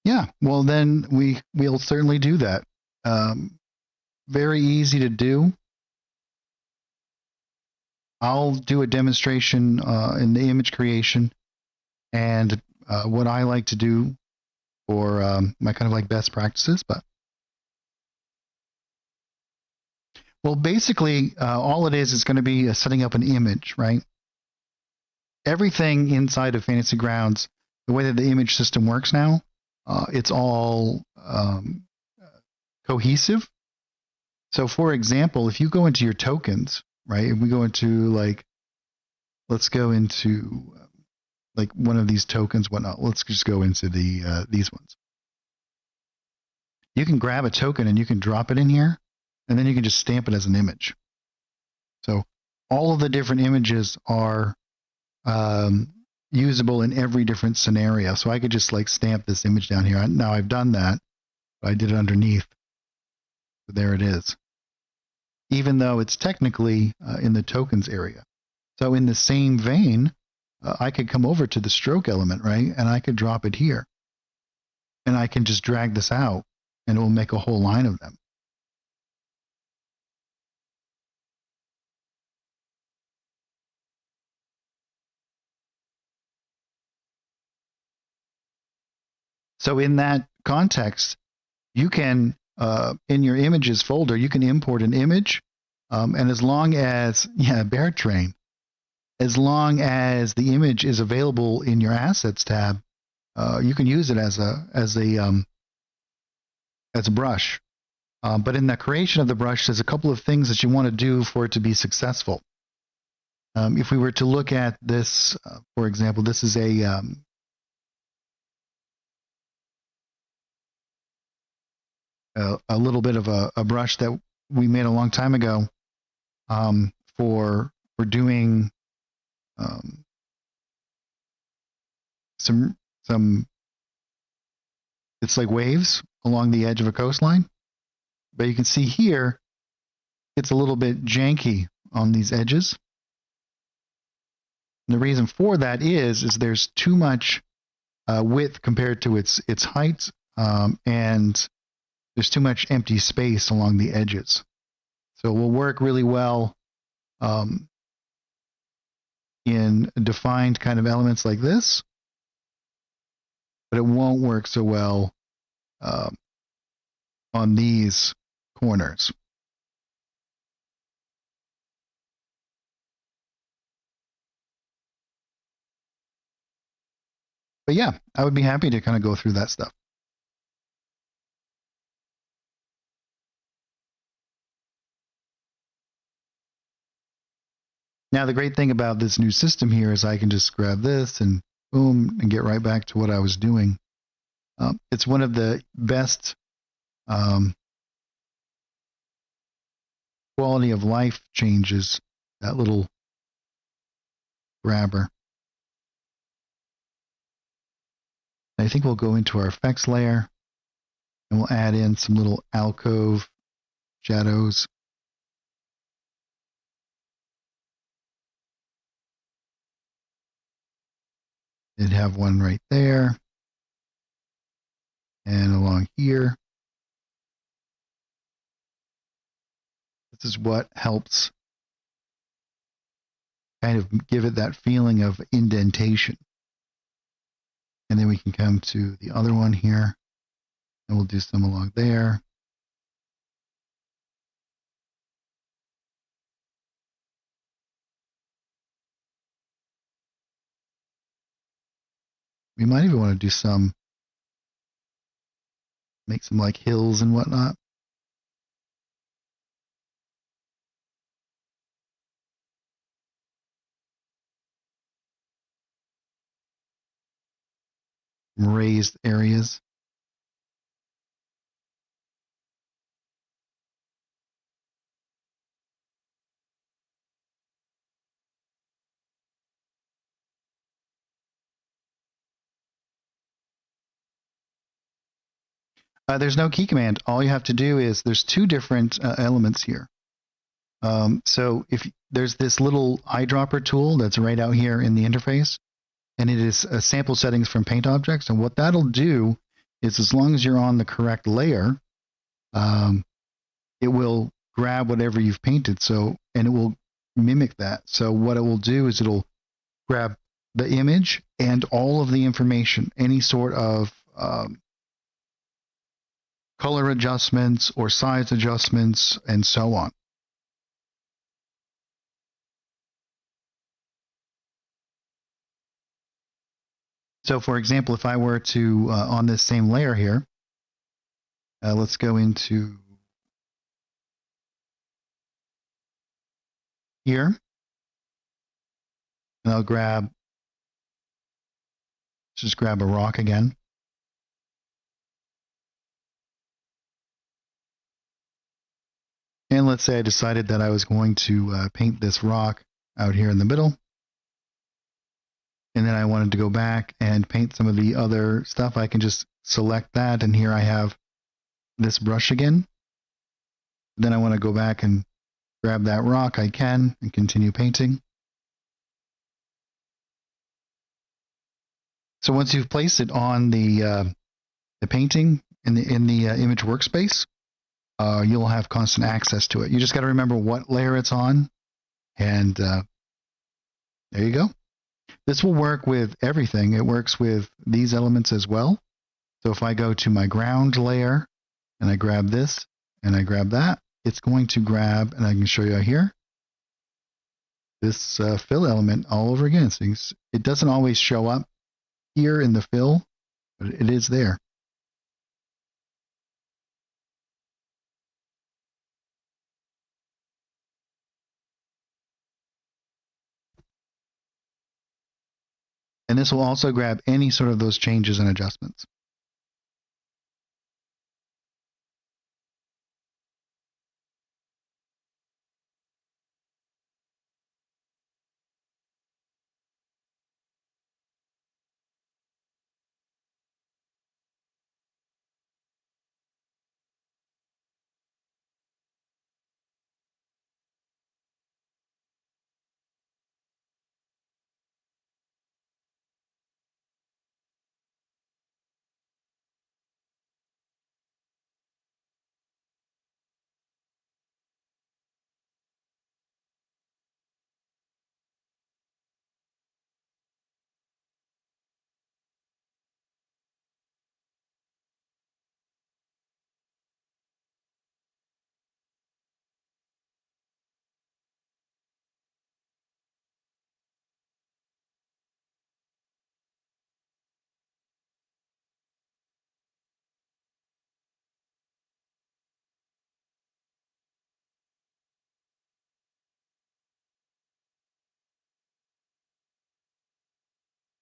Yeah, well then we'll certainly do that. Very easy to do. I'll do a demonstration in the image creation, and what I like to do for my kind of like best practices. But well, basically, all it is going to be setting up an image, right? Everything inside of Fantasy Grounds, the way that the image system works now, it's all cohesive. So, for example, if you go into your tokens, right? If we go into like, let's go into like one of these tokens, whatnot. Let's just go into the these ones. You can grab a token and you can drop it in here, and then you can just stamp it as an image. So all of the different images are usable in every different scenario. So I could just like stamp this image down here. Now I've done that, but I did it underneath. So there it is. Even though it's technically in the tokens area. So in the same vein, I could come over to the stroke element, right? And I could drop it here. And I can just drag this out, and it will make a whole line of them. So in that context, you can, in your images folder, you can import an image. And as long as, bear train, as long as the image is available in your assets tab, you can use it as a brush. But in the creation of the brush, there's a couple of things that you want to do for it to be successful. If we were to look at this, for example, this is a little bit of a brush that we made a long time ago for doing some it's like waves along the edge of a coastline. But you can see here, it's a little bit janky on these edges. And the reason for that is there's too much width compared to its height, and there's too much empty space along the edges. So it will work really well in defined kind of elements like this, but it won't work so well on these corners. But yeah, I would be happy to kind of go through that stuff. Now, the great thing about this new system here is I can just grab this and boom, and get right back to what I was doing. It's one of the best quality of life changes, that little grabber. I think we'll go into our effects layer and we'll add in some little alcove shadows. It'd have one right there and along here. This is what helps kind of give it that feeling of indentation. And then we can come to the other one here, and we'll do some along there. We might even want to do some, make some like hills and whatnot. Raised areas. There's no key command. All you have to do is, there's two different elements here. So if there's this little eyedropper tool that's right out here in the interface, and it is sample settings from paint objects. And what that'll do is as long as you're on the correct layer, it will grab whatever you've painted. And it will mimic that. So what it will do is it'll grab the image and all of the information, any sort of color adjustments or size adjustments, and so on. So for example, if I were to, on this same layer here, let's go into here, and I'll just grab a rock again. And let's say I decided that I was going to paint this rock out here in the middle. And then I wanted to go back and paint some of the other stuff. I can just select that, and here I have this brush again. Then I want to go back and grab that rock, I can, and continue painting. So once you've placed it on the painting in the image workspace, you'll have constant access to it. You just got to remember what layer it's on, and there you go. This will work with everything. It works with these elements as well. So if I go to my ground layer and I grab this and I grab that, it's going to grab, and I can show you here, this fill element all over again. So it doesn't always show up here in the fill, but it is there. And this will also grab any sort of those changes and adjustments.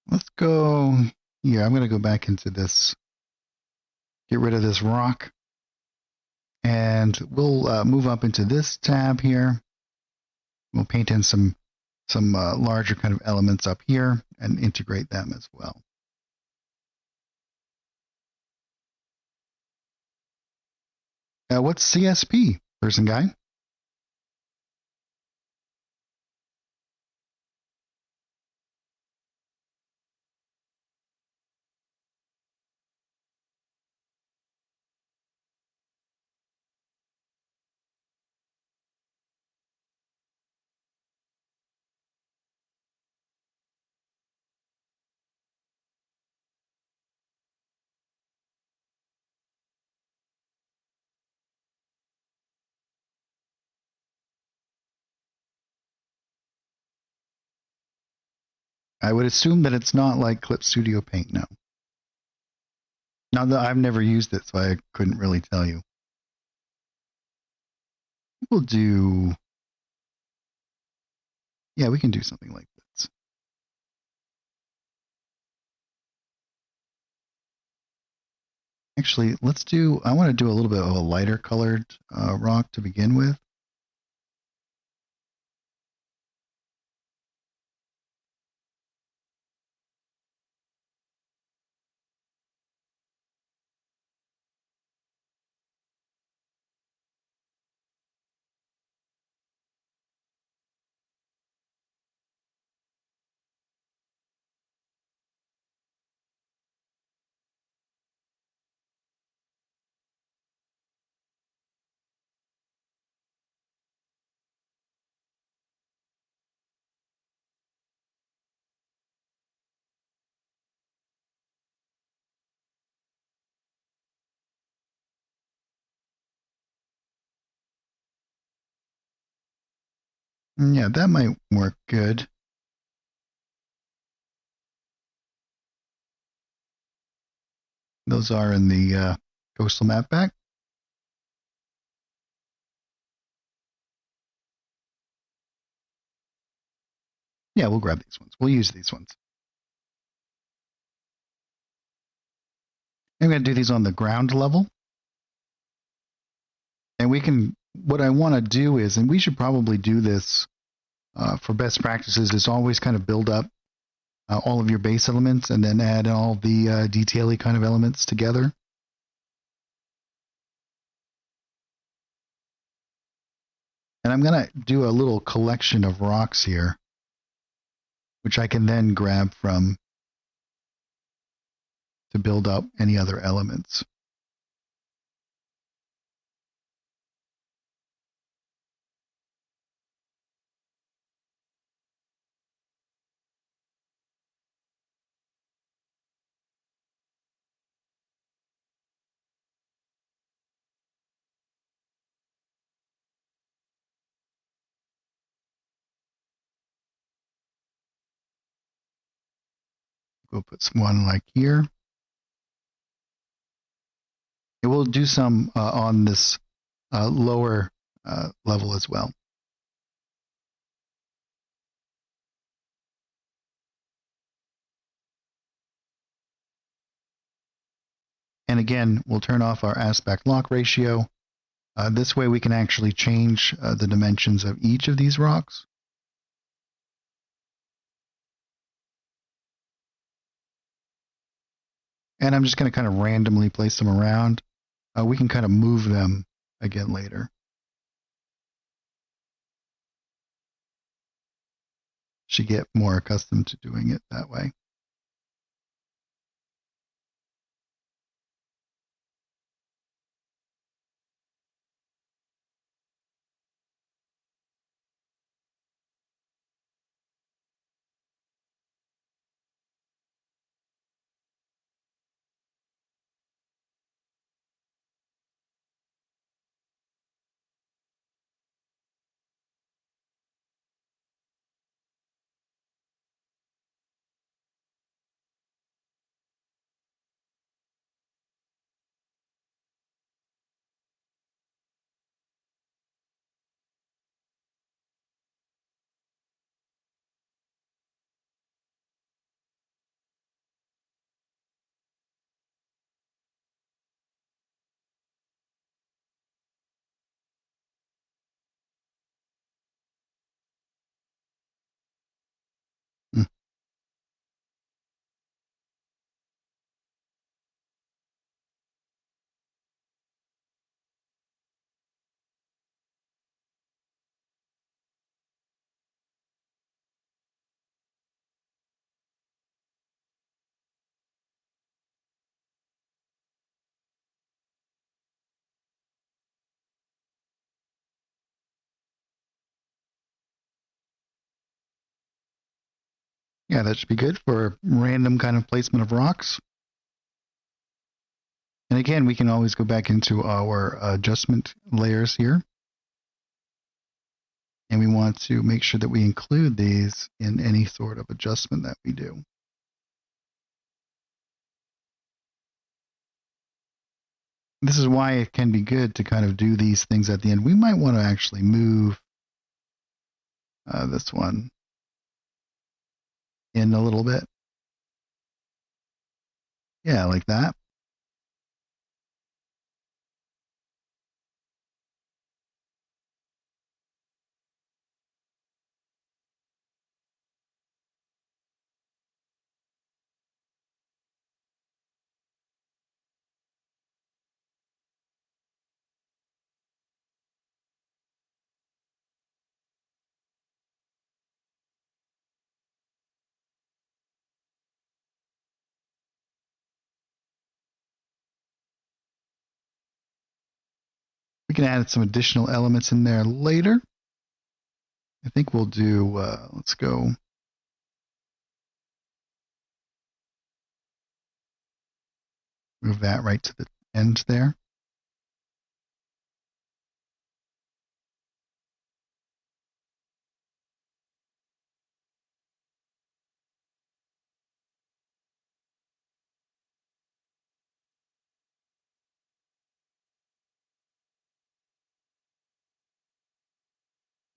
Let's go here. I'm going to go back into this, get rid of this rock, and we'll move up into this tab here. We'll paint in some larger kind of elements up here and integrate them as well. What's CSP, person guy? I would assume that it's not like Clip Studio Paint, no. Now that I've never used it, so I couldn't really tell you. We'll do, yeah, we can do something like this. Actually, I want to do a little bit of a lighter colored rock to begin with. Yeah, that might work good. Those are in the coastal map pack. Yeah, we'll grab these ones. We'll use these ones. I'm going to do these on the ground level. And we can, what I want to do is, and we should probably do this for best practices, is always kind of build up all of your base elements and then add all the detail-y kind of elements together. And I'm going to do a little collection of rocks here, which I can then grab from to build up any other elements. We'll put one like here. And we'll do some on this lower level as well. And again, we'll turn off our aspect lock ratio. This way we can actually change the dimensions of each of these rocks. And I'm just going to kind of randomly place them around. We can kind of move them again later. Should get more accustomed to doing it that way. Yeah, that should be good for random kind of placement of rocks. And again, we can always go back into our adjustment layers here. And we want to make sure that we include these in any sort of adjustment that we do. This is why it can be good to kind of do these things at the end. We might want to actually move this one in a little bit. Yeah, like that. We can add some additional elements in there later. I think we'll do, let's go. Move that right to the end there.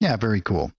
Yeah, very cool.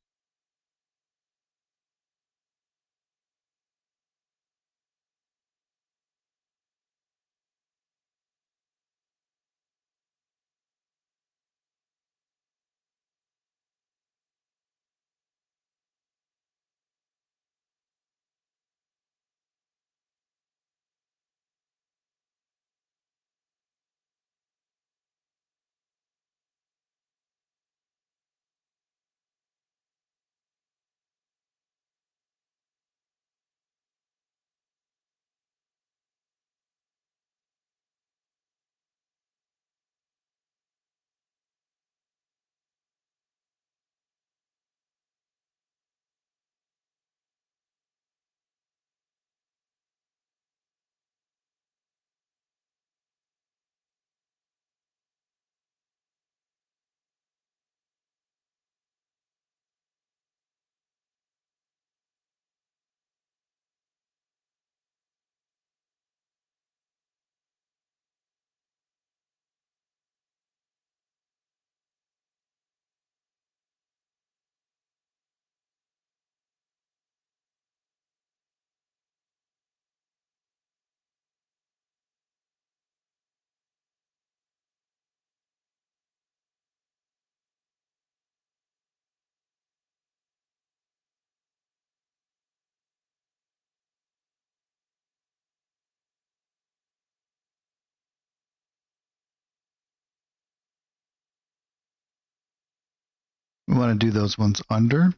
We want to do those ones under.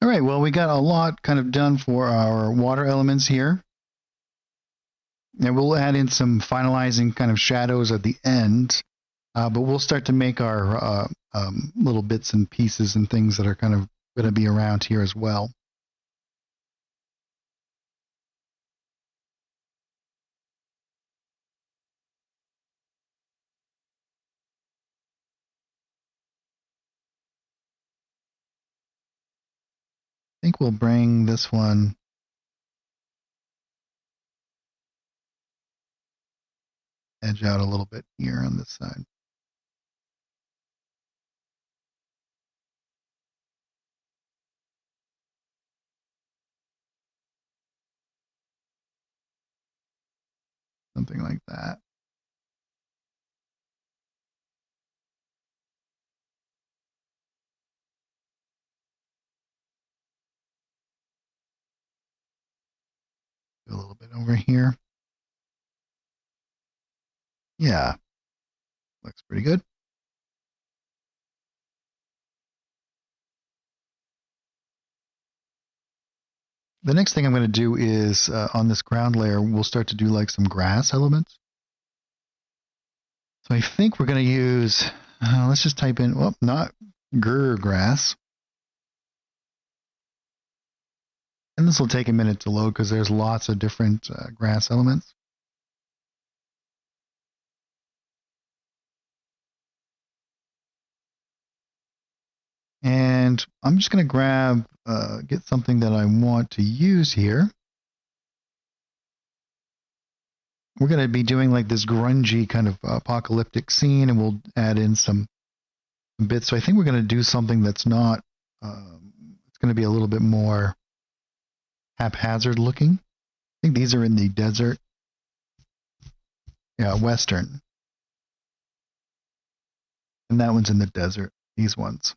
All right, well, we got a lot kind of done for our water elements here. And we'll add in some finalizing kind of shadows at the end. But we'll start to make our little bits and pieces and things that are kind of going to be around here as well. I think we'll bring this one edge out a little bit here on this side. Something like that. Do a little bit over here. Yeah, looks pretty good. The next thing I'm going to do is on this ground layer, we'll start to do like some grass elements. So I think we're going to use, let's just type in, well, not grr grass. And this will take a minute to load because there's lots of different grass elements. And And I'm just going to grab, get something that I want to use here. We're going to be doing like this grungy kind of apocalyptic scene, and we'll add in some bits. So I think we're going to do something that's not, it's going to be a little bit more haphazard looking. I think these are in the desert. Yeah, western. And that one's in the desert, these ones.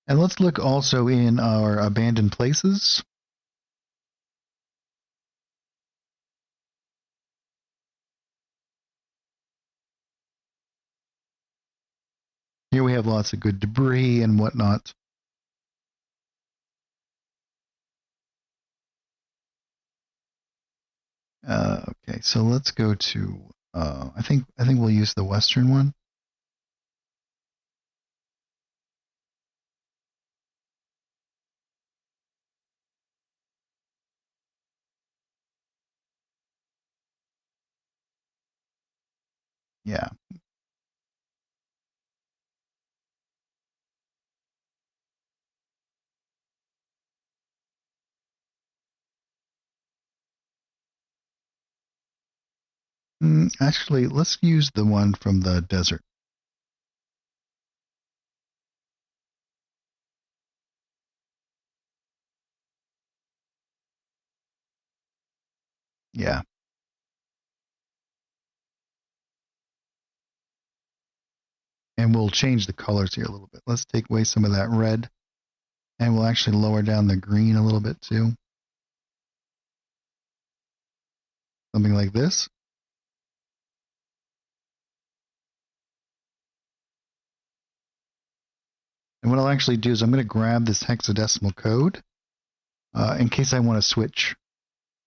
And let's look also in our abandoned places. Here we have lots of good debris and whatnot. Okay, so let's go to, I think we'll use the western one. Yeah. Actually, let's use the one from the desert. Yeah. And we'll change the colors here a little bit. Let's take away some of that red, and we'll actually lower down the green a little bit too. Something like this. And what I'll actually do is I'm going to grab this hexadecimal code in case I want to switch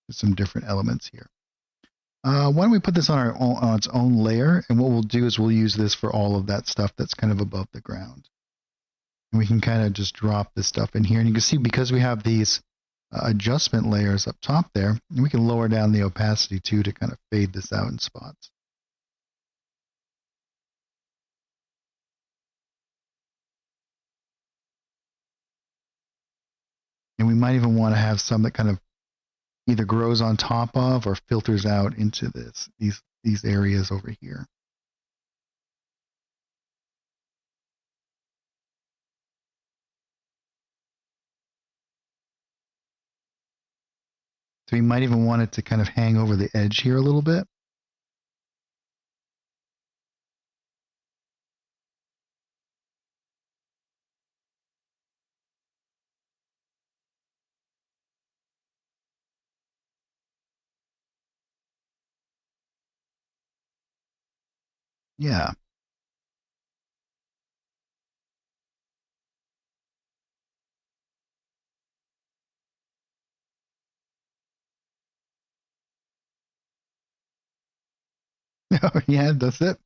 to some different elements here. Why don't we put this on on its own layer, and what we'll do is we'll use this for all of that stuff that's kind of above the ground. And we can kind of just drop this stuff in here, and you can see because we have these adjustment layers up top there, we can lower down the opacity too to kind of fade this out in spots. And we might even want to have some that kind of either grows on top of or filters out into these areas over here. So we might even want it to kind of hang over the edge here a little bit. Yeah. Yeah, that's it.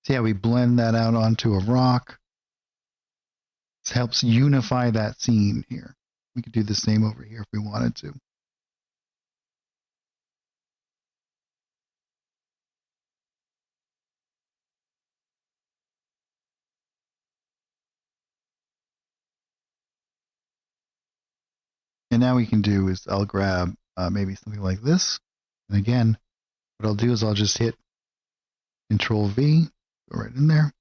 So yeah, we blend that out onto a rock. This helps unify that scene here. We could do the same over here if we wanted to. And now we can do is I'll grab maybe something like this. And again, what I'll do is I'll just hit Control V, go right in there.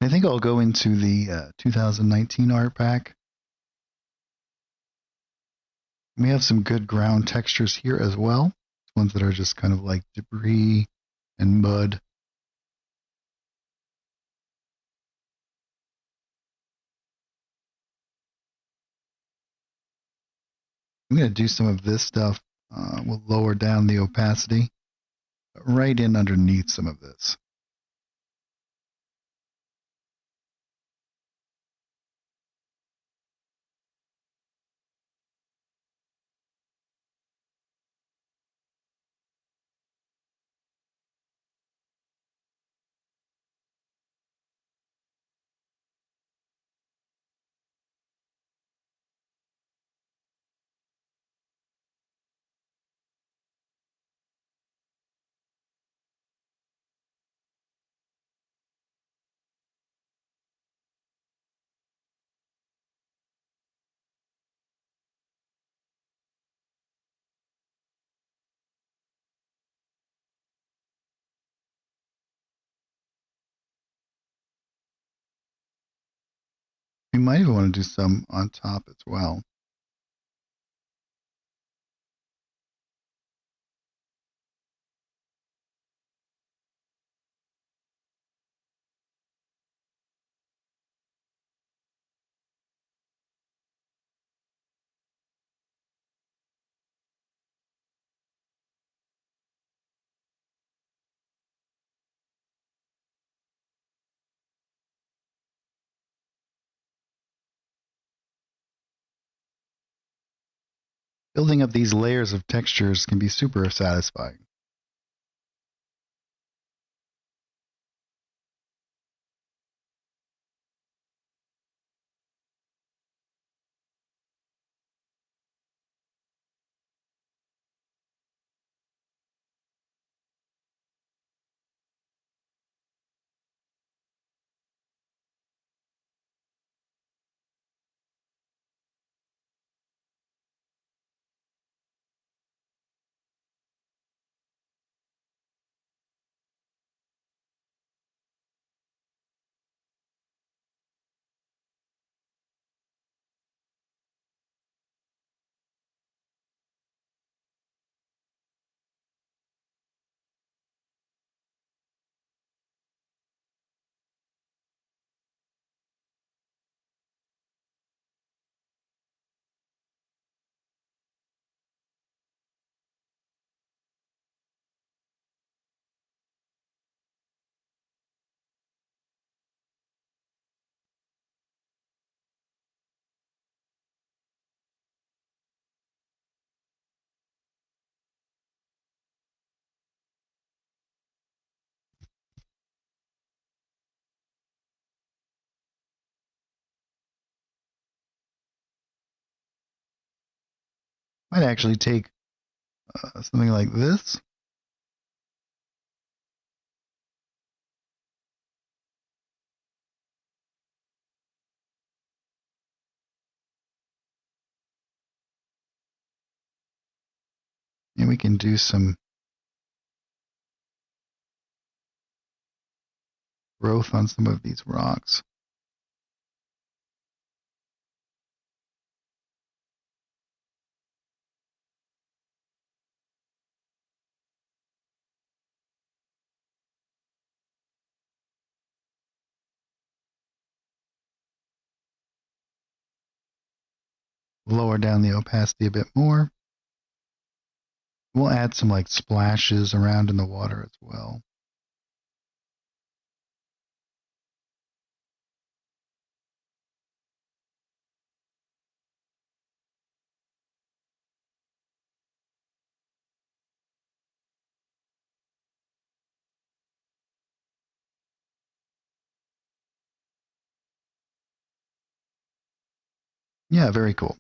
I think I'll go into the 2019 art pack. We have some good ground textures here as well. Ones that are just kind of like debris and mud. I'm going to do some of this stuff. We'll lower down the opacity right in underneath some of this. We might even want to do some on top as well. Building up these layers of textures can be super satisfying. Might actually take something like this. And we can do some growth on some of these rocks. Lower down the opacity a bit more. We'll add some like splashes around in the water as well. Yeah, very cool.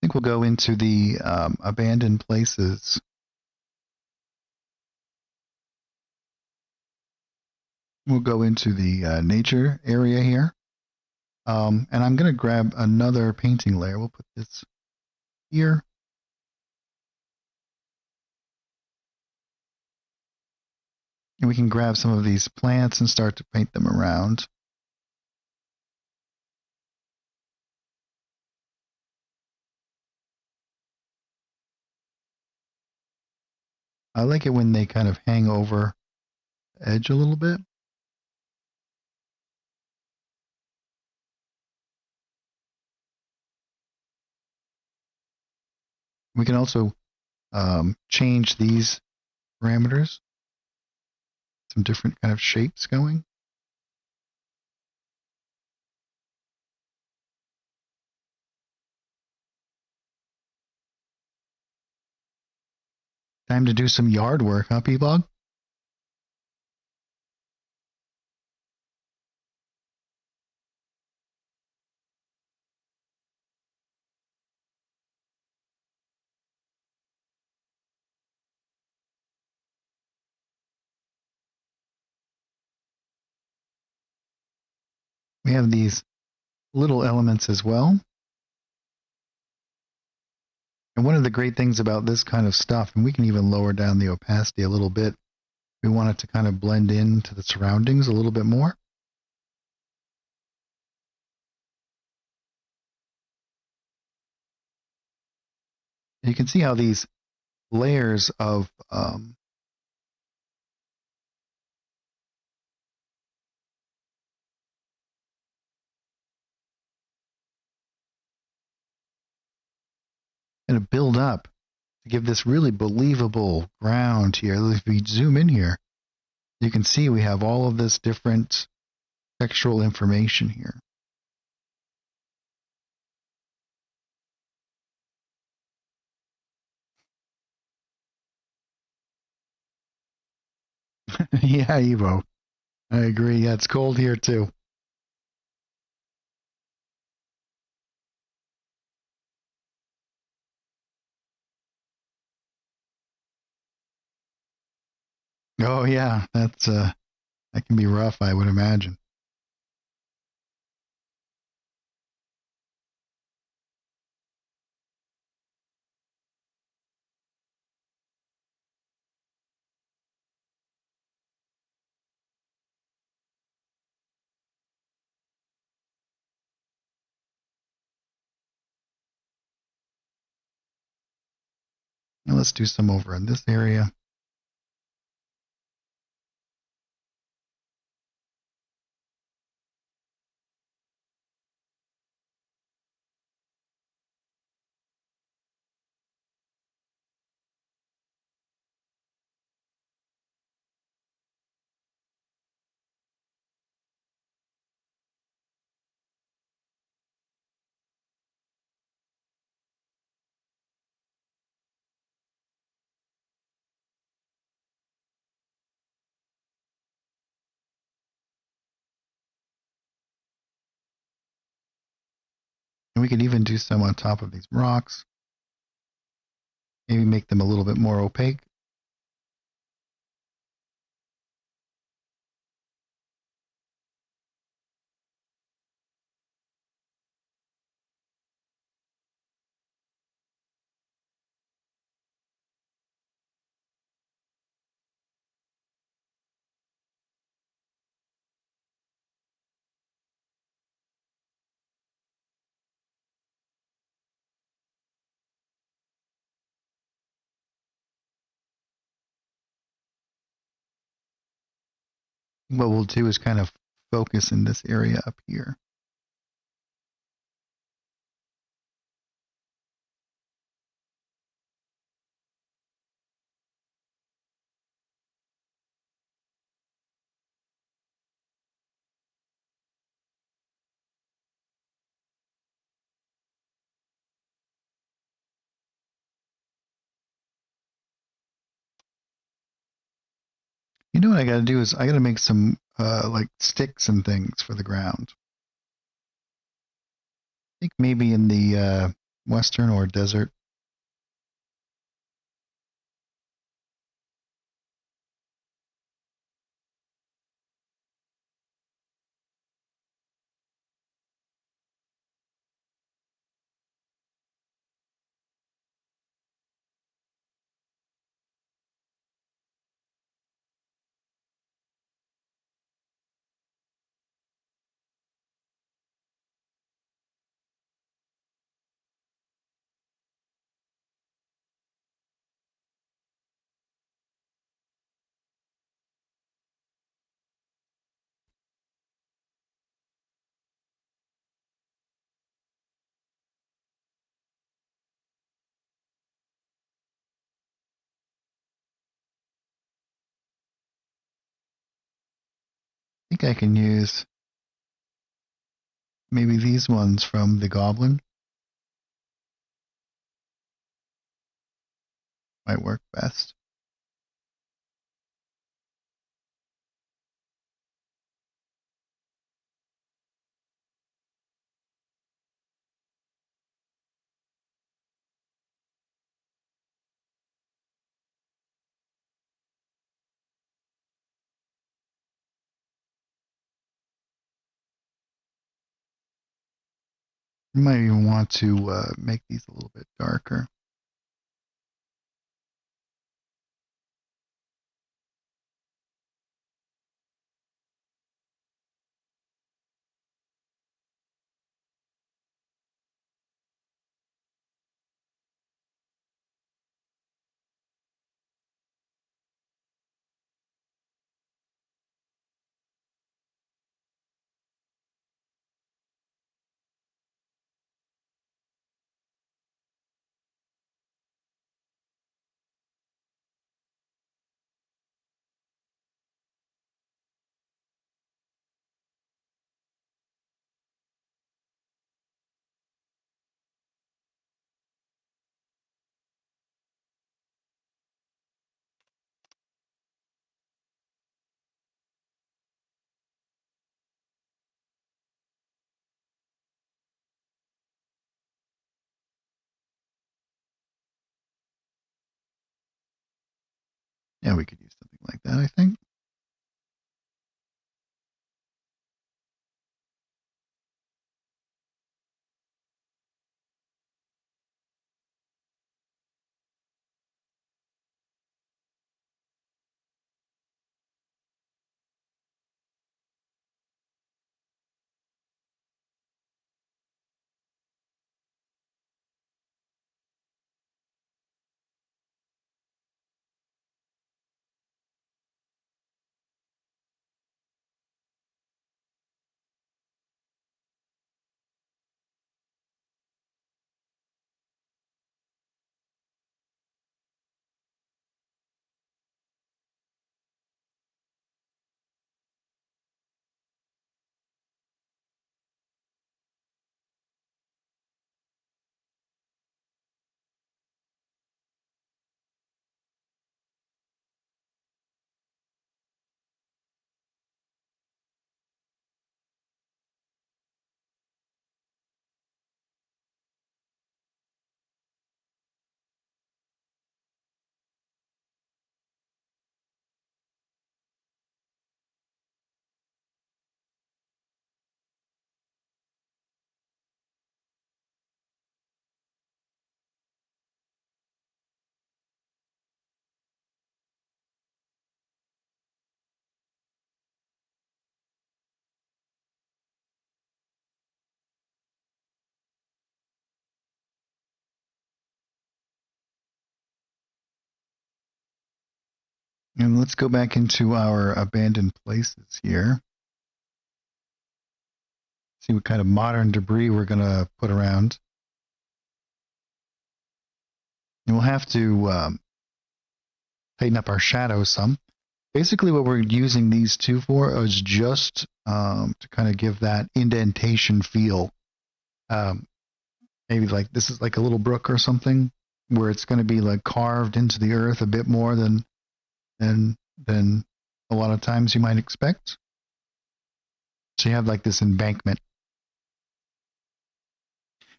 I think we'll go into the abandoned places. We'll go into the nature area here. And I'm going to grab another painting layer. We'll put this here. And we can grab some of these plants and start to paint them around. I like it when they kind of hang over the edge a little bit. We can also change these parameters, some different kind of shapes going. Time to do some yard work, huh, P-Blog? We have these little elements as well. And one of the great things about this kind of stuff, and we can even lower down the opacity a little bit, we want it to kind of blend into the surroundings a little bit more. And you can see how these layers of kind of build up to give this really believable ground here. If we zoom in here, you can see we have all of this different textural information here. Yeah, Evo. I agree. Yeah, it's cold here too. Oh yeah, that can be rough, I would imagine. Now let's do some over in this area. And we could even do some on top of these rocks. Maybe make them a little bit more opaque. What we'll do is kind of focus in this area up here. You know what I got to do is I got to make some like sticks and things for the ground. I think maybe in the western or desert. think I can use maybe these ones from the Goblin. Might work best. You might even want to make these a little bit darker. Yeah, we could use something like that, I think. And let's go back into our abandoned places here. See what kind of modern debris we're going to put around. And we'll have to tighten up our shadows some. Basically, what we're using these two for is just to kind of give that indentation feel. Maybe like this is like a little brook or something, where it's going to be like carved into the earth a bit more than a lot of times you might expect. So you have like this embankment.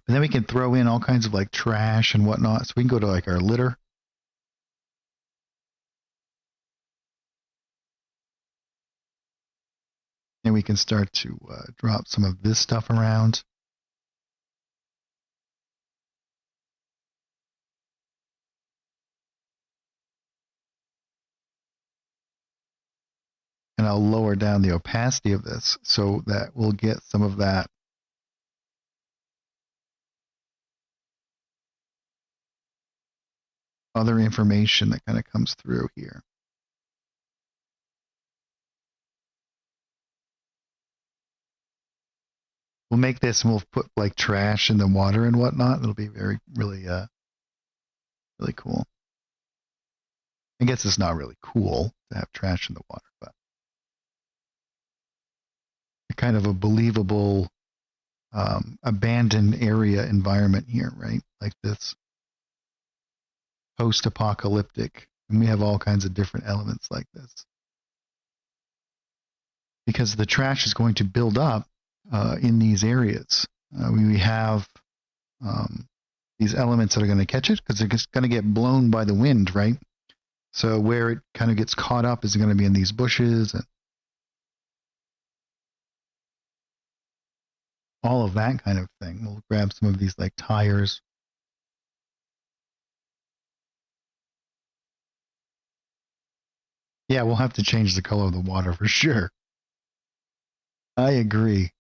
And then we can throw in all kinds of like trash and whatnot. So we can go to like our litter. And we can start to drop some of this stuff around. And I'll lower down the opacity of this so that we'll get some of that other information that kind of comes through here. We'll make this and we'll put like trash in the water and whatnot. It'll be really cool. I guess it's not really cool to have trash in the water, but kind of a believable abandoned area environment here, right? Like this post-apocalyptic, and we have all kinds of different elements like this because the trash is going to build up in these areas. We have these elements that are going to catch it because they're just going to get blown by the wind, right? So where it kind of gets caught up is going to be in these bushes and all of that kind of thing. We'll grab some of these like tires. Yeah, we'll have to change the color of the water for sure. I agree.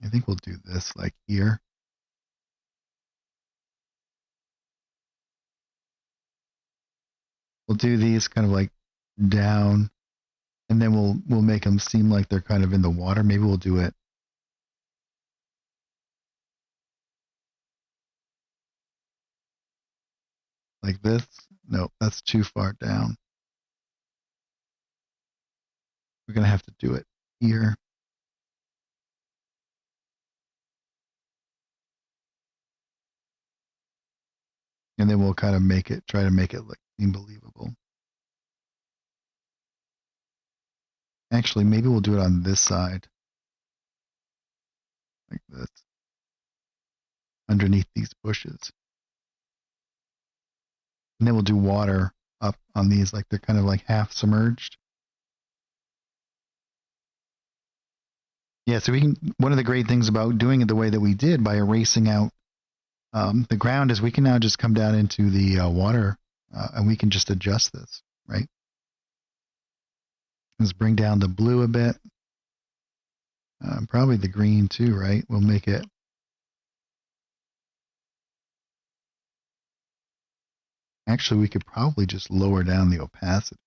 I think we'll do this like here. We'll do these kind of like down, and then we'll make them seem like they're kind of in the water. Maybe we'll do it like this. No, that's too far down. We're going to have to do it here. And then we'll kind of try to make it look seem believable. Actually, maybe we'll do it on this side. Like this. Underneath these bushes. And then we'll do water up on these, like they're kind of like half submerged. Yeah, so we can, one of the great things about doing it the way that we did by erasing out the ground is we can now just come down into the water and we can just adjust this, right? Let's bring down the blue a bit. Probably the green too, right? We'll make it. Actually, we could probably just lower down the opacity.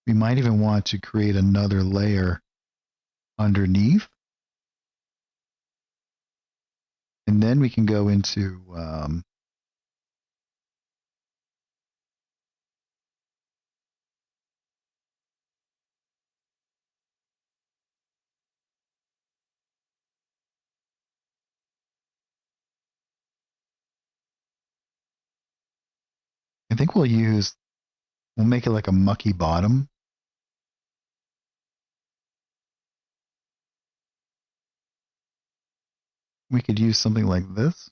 We might even want to create another layer underneath. And then we can go into I think we'll make it like a mucky bottom. We could use something like this.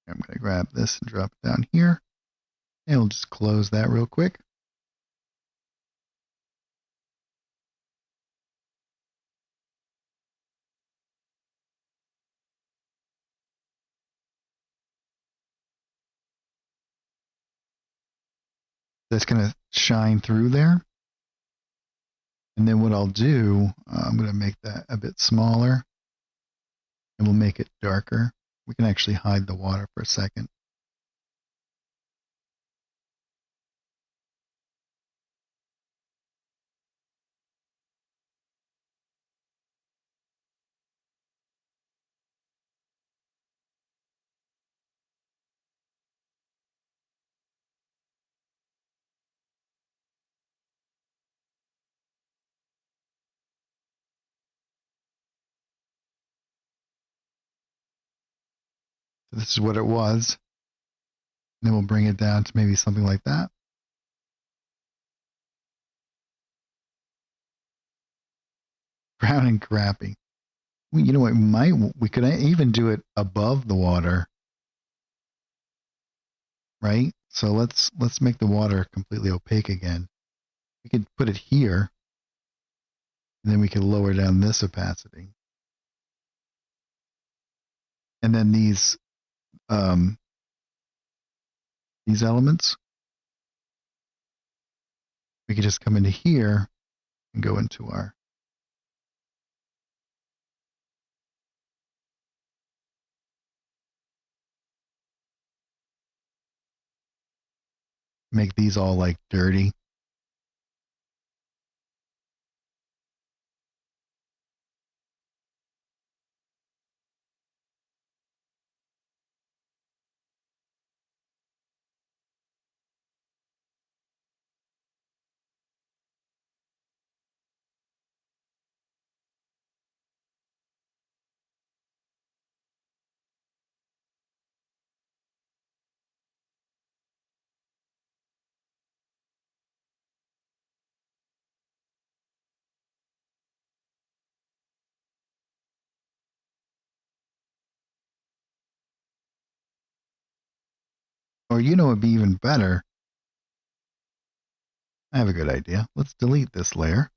I'm going to grab this and drop it down here. And we'll just close that real quick. That's going to shine through there. And then what I'll do, I'm going to make that a bit smaller. And we'll make it darker. We can actually hide the water for a second. So this is what it was. And then we'll bring it down to maybe something like that. Brown and crappy. You know what? We could even do it above the water, right? So let's make the water completely opaque again. We could put it here, and then we could lower down this opacity. And then these elements, we could just come into here and go into our make these all like dirty. Or you know what would be even better? I have a good idea. Let's delete this layer.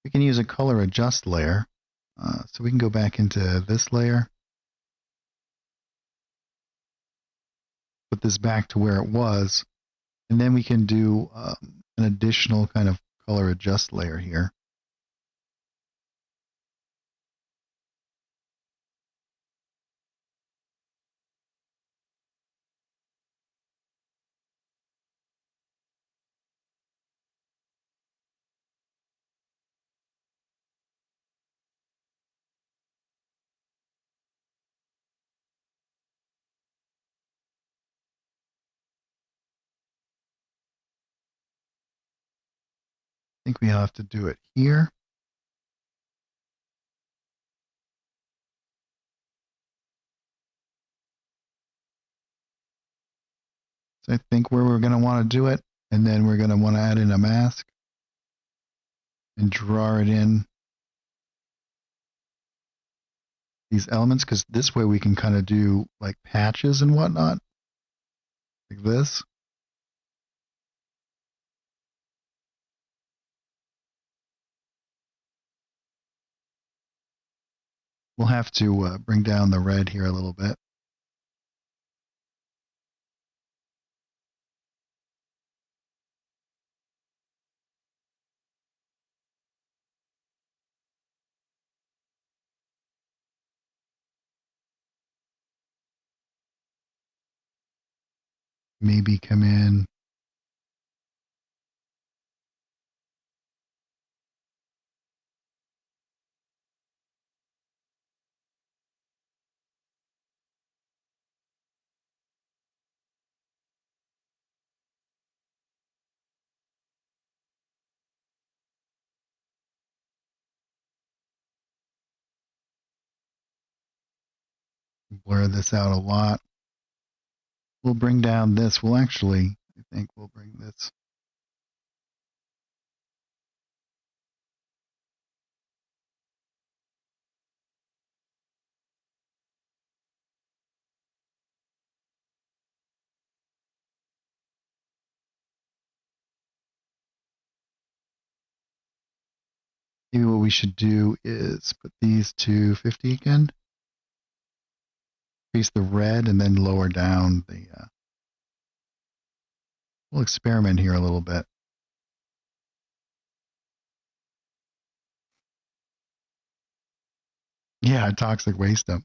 We can use a color adjust layer. So we can go back into this layer. Put this back to where it was. And then we can do an additional kind of color adjust layer here. I think we have to do it here. So I think where we're going to want to do it, and then we're going to want to add in a mask and draw it in these elements, because this way we can kind of do like patches and whatnot, like this. We'll have to bring down the red here a little bit. Maybe come in. Blur this out a lot. We'll bring down this. We'll actually, I think we'll bring this. Maybe what we should do is put these to 50 again. Increase the red and then lower down the. We'll experiment here a little bit. Yeah, toxic waste dump.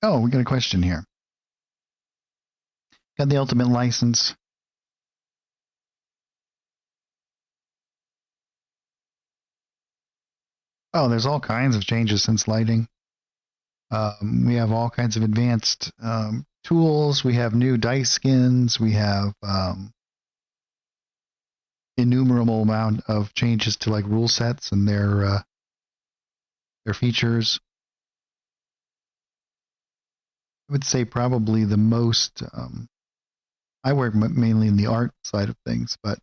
Oh, we got a question here. Got the ultimate license. Oh, there's all kinds of changes since lighting. We have all kinds of advanced tools. We have new dice skins. We have innumerable amount of changes to like rule sets and their features. I would say probably the most. I work mainly in the art side of things, but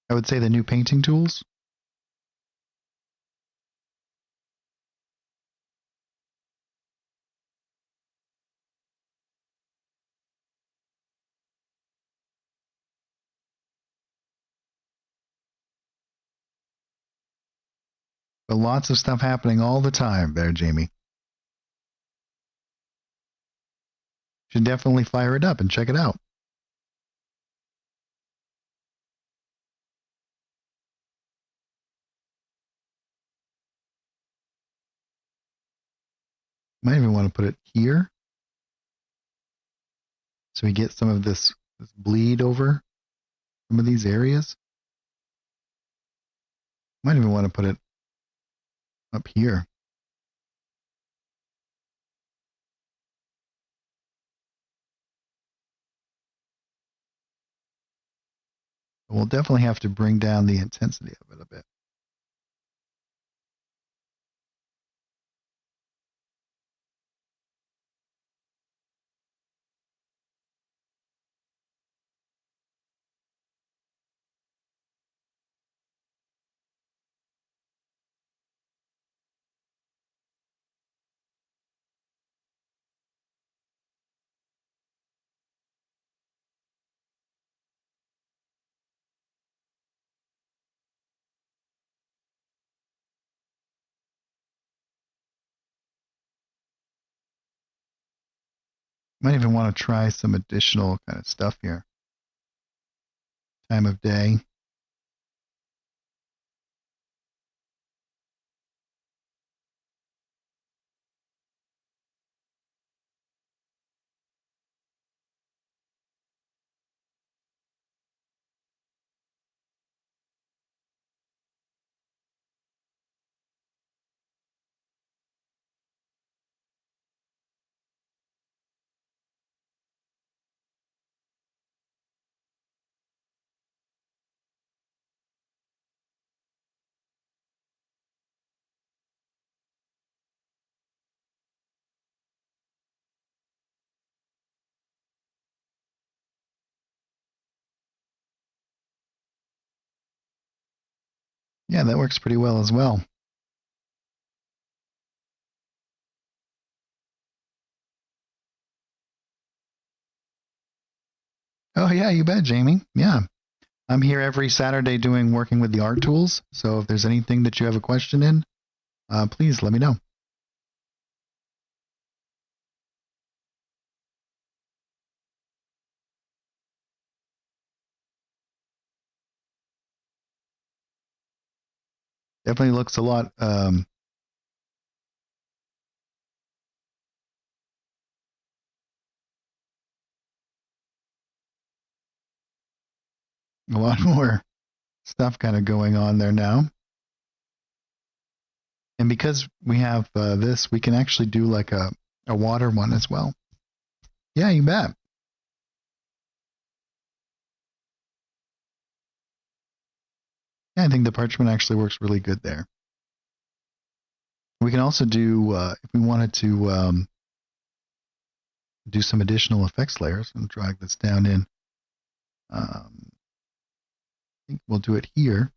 I would say the new painting tools. But lots of stuff happening all the time there, Jamie. Should definitely fire it up and check it out. Might even want to put it here, so we get some of this bleed over some of these areas. Might even want to put it up here. We'll definitely have to bring down the intensity of it a bit. Might even want to try some additional kind of stuff here. Time of day. Yeah, that works pretty well as well. Oh yeah, you bet, Jamie. Yeah. I'm here every Saturday working with the art tools. So if there's anything that you have a question in, please let me know. Definitely looks a lot more stuff kind of going on there now. And because we have this, we can actually do like a water one as well. Yeah, you bet. Yeah, I think the parchment actually works really good there. We can also do, if we wanted to do some additional effects layers and drag this down in, I think we'll do it here.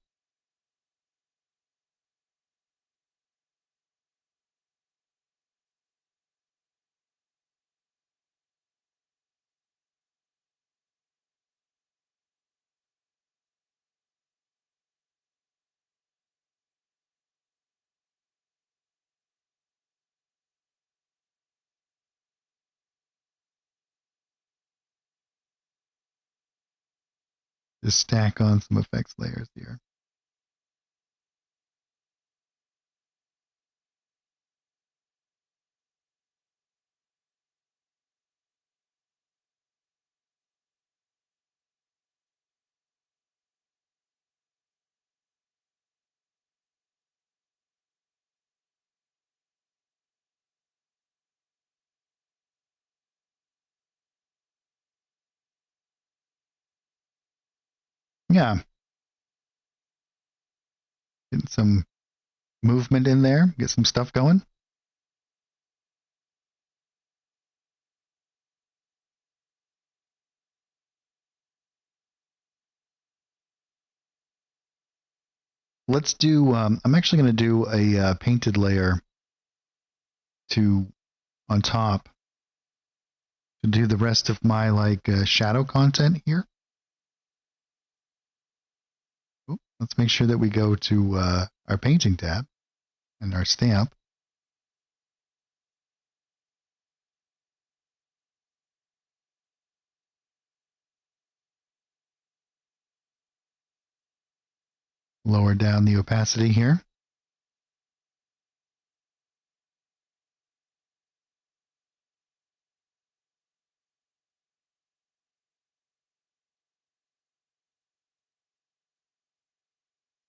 Just stack on some effects layers here. Yeah. Get some movement in there, get some stuff going. Let's do, I'm actually going to do a painted layer on top to do the rest of my shadow content here. Oops, let's make sure that we go to our painting tab and our stamp. lower down the opacity here.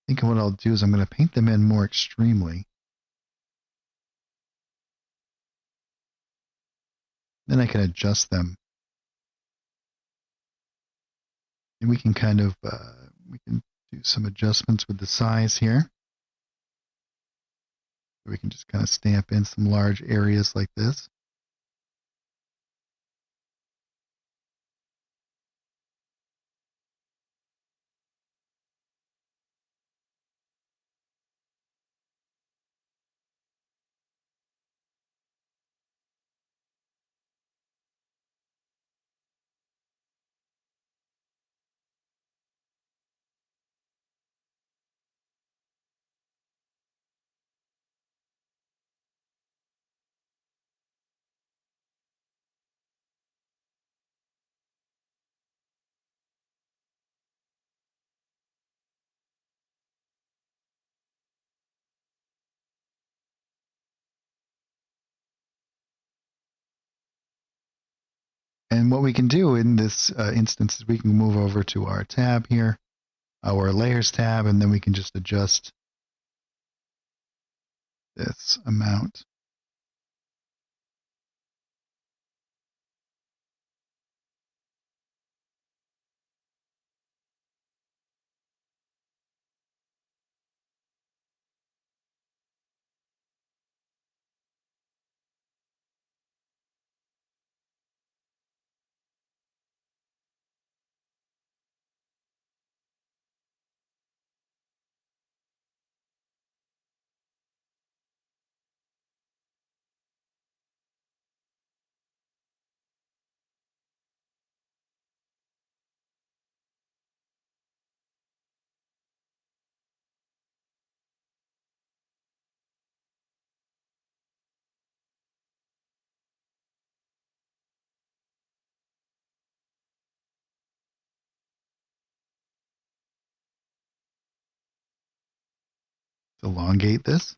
I think what I'll do is I'm going to paint them in more extremely. Then I can adjust them. And we can kind of, we can do some adjustments with the size here. We can just kind of stamp in some large areas like this. And what we can do in this instance is we can move over to our tab here, our layers tab, and then we can just adjust this amount. Elongate this.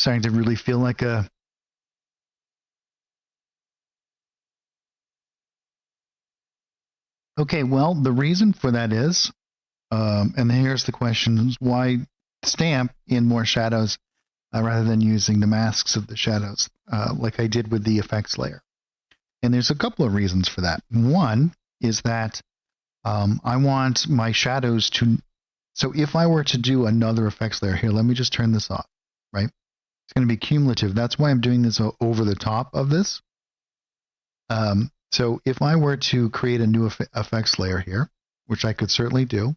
Starting to really feel like a okay, well, the reason for that is, and here's the question, why stamp in more shadows rather than using the masks of the shadows like I did with the effects layer? And there's a couple of reasons for that. One is that I want my shadows to, so if I were to do another effects layer here, let me just turn this off, right? It's going to be cumulative. That's why I'm doing this over the top of this. So if I were to create a new effects layer here, which I could certainly do,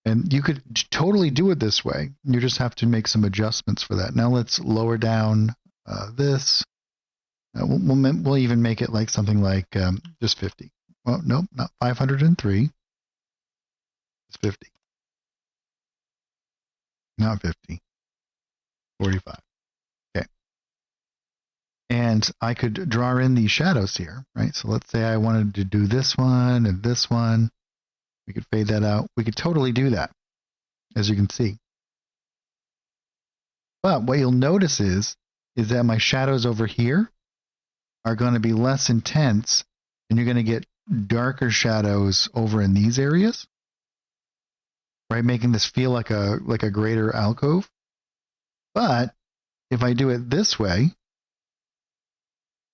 and you could totally do it this way, you just have to make some adjustments for that. Now let's lower down this. We'll even make it like something like just 50. Well, nope, not 503. It's 50. Not 50. 45. Okay. And I could draw in these shadows here, right? So let's say I wanted to do this one and this one. We could fade that out. We could totally do that, as you can see. But what you'll notice is that my shadows over here are going to be less intense, and you're going to get darker shadows over in these areas, right? Making this feel like a greater alcove. But if I do it this way,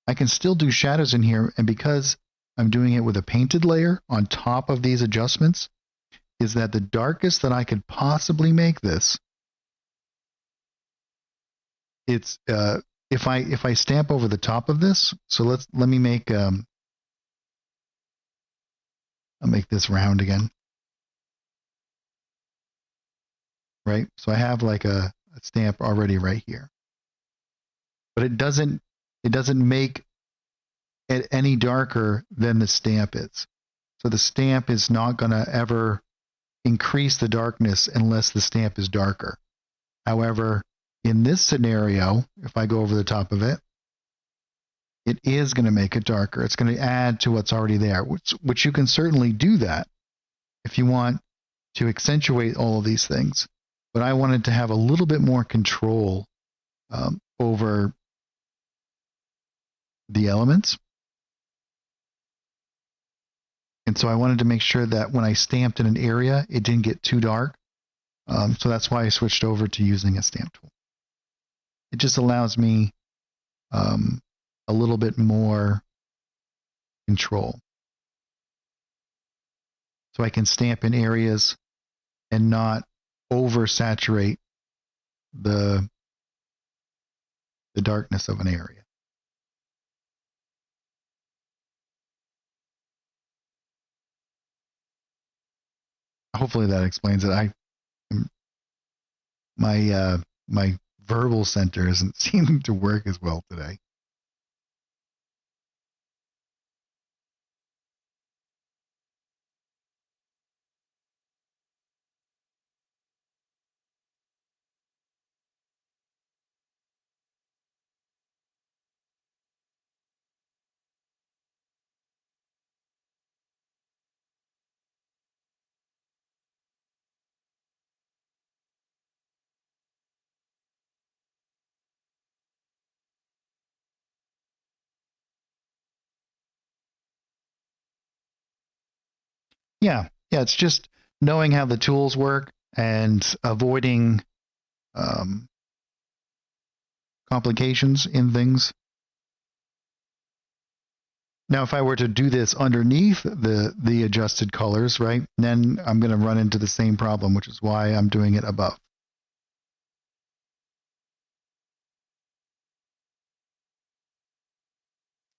I can still do shadows in here, and because I'm doing it with a painted layer on top of these adjustments, is that the darkest that I could possibly make this, it's if I stamp over the top of this. So let me make I'll make this round again. Right? So I have like a stamp already right here. But it doesn't make it any darker than the stamp is. So the stamp is not going to ever increase the darkness unless the stamp is darker. However, in this scenario, if I go over the top of it, it is going to make it darker. It's going to add to what's already there, which you can certainly do that if you want to accentuate all of these things. But I wanted to have a little bit more control over the elements. And so I wanted to make sure that when I stamped in an area, it didn't get too dark. So that's why I switched over to using a stamp tool. It just allows me a little bit more control. So I can stamp in areas and not oversaturate the darkness of an area. Hopefully that explains it. My verbal center isn't seeming to work as well today. Yeah, it's just knowing how the tools work and avoiding complications in things. Now, if I were to do this underneath the adjusted colors, right, then I'm going to run into the same problem, which is why I'm doing it above.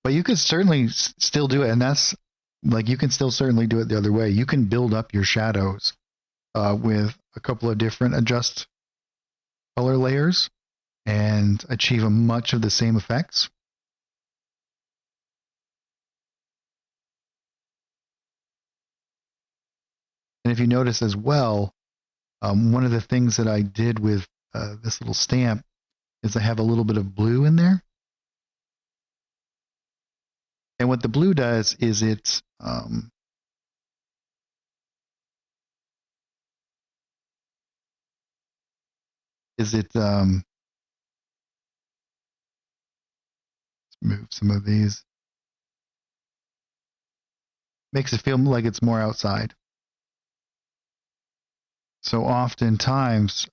But you could certainly still do it, and that's like you can still certainly do it the other way. You can build up your shadows with a couple of different adjust color layers and achieve much of the same effects. And if you notice as well, one of the things that I did with this little stamp is I have a little bit of blue in there. And what the blue does is it let's move some of these. Makes it feel like it's more outside. So oftentimes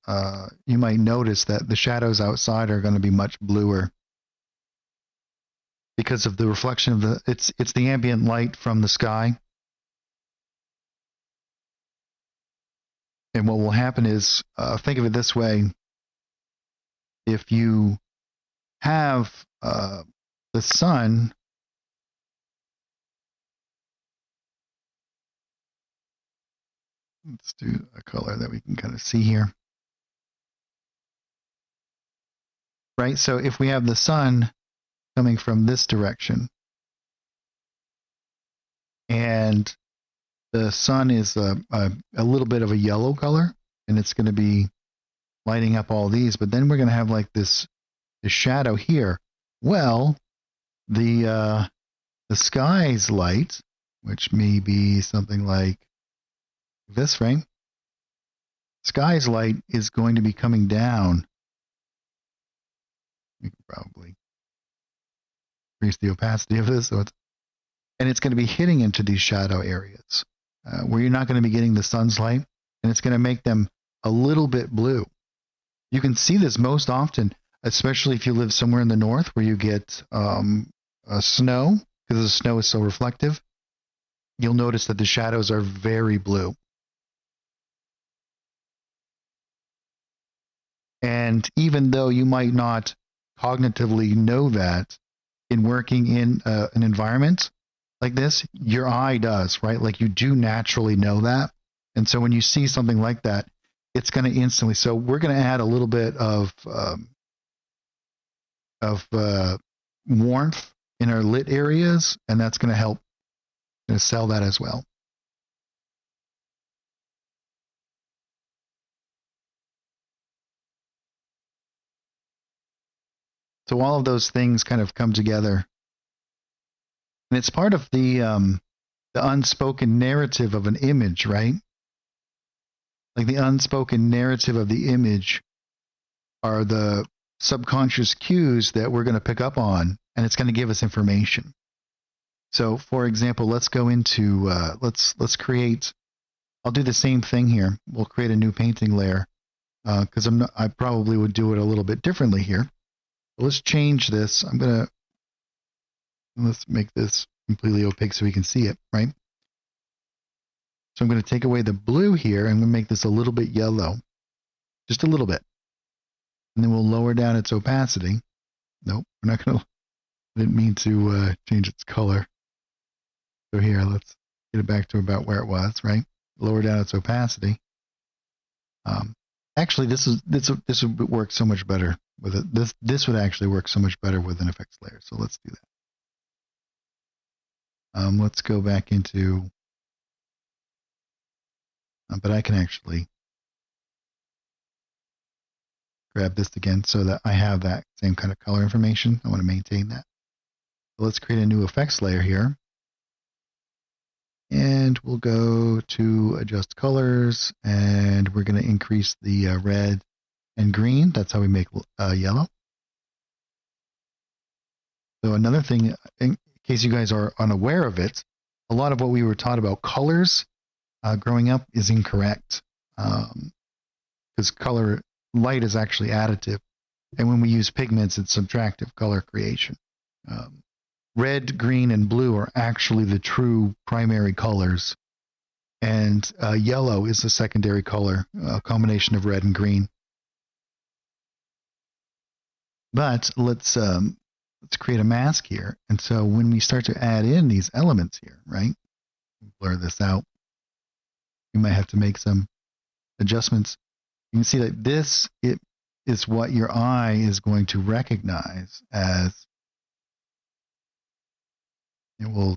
you might notice that the shadows outside are going to be much bluer because of the reflection of the it's the ambient light from the sky. And what will happen is, think of it this way: if you have the sun let's do a color that we can kind of see here. Right? So if we have the sun coming from this direction, and the sun is a little bit of a yellow color, and it's going to be lighting up all these, but then we're going to have like this shadow here. Well, the sky's light, which may be something like this, right? Sky's light is going to be coming down. We can probably increase the opacity of this, and it's going to be hitting into these shadow areas where you're not going to be getting the sun's light, and it's going to make them a little bit blue. You can see this most often, especially if you live somewhere in the north where you get snow, because the snow is so reflective. You'll notice that the shadows are very blue. And even though you might not cognitively know that, in working in an environment like this, your eye does, right? Like you do naturally know that. And so when you see something like that, it's going to instantly. So we're going to add a little bit of warmth in our lit areas, and that's going to help sell that as well. So all of those things kind of come together, and it's part of the unspoken narrative of an image, right? Like the unspoken narrative of the image are the subconscious cues that we're going to pick up on, and it's going to give us information. So, for example, let's go into let's create. I'll do the same thing here. We'll create a new painting layer because I probably would do it a little bit differently here. Let's change this. Let's make this completely opaque so we can see it, right? So I'm going to take away the blue here. I'm going to make this a little bit yellow, just a little bit. And then we'll lower down its opacity. Nope, we're not going to, I didn't mean to change its color. So here, let's get it back to about where it was, right? Lower down its opacity. Actually, this would work so much better with it. This would actually work so much better with an effects layer. So let's do that. Let's go back into, but I can actually grab this again so that I have that same kind of color information. I want to maintain that. So let's create a new effects layer here. And we'll go to adjust colors, and we're going to increase the red and green. That's how we make yellow. So another thing, in case you guys are unaware of it, a lot of what we were taught about colors growing up is incorrect, because light is actually additive, and when we use pigments, it's subtractive color creation. Red, green, and blue are actually the true primary colors, and yellow is the secondary color, a combination of red and green. But let's create a mask here, and so when we start to add in these elements here, right? Blur this out. You might have to make some adjustments. You can see that this is what your eye is going to recognize as. And we'll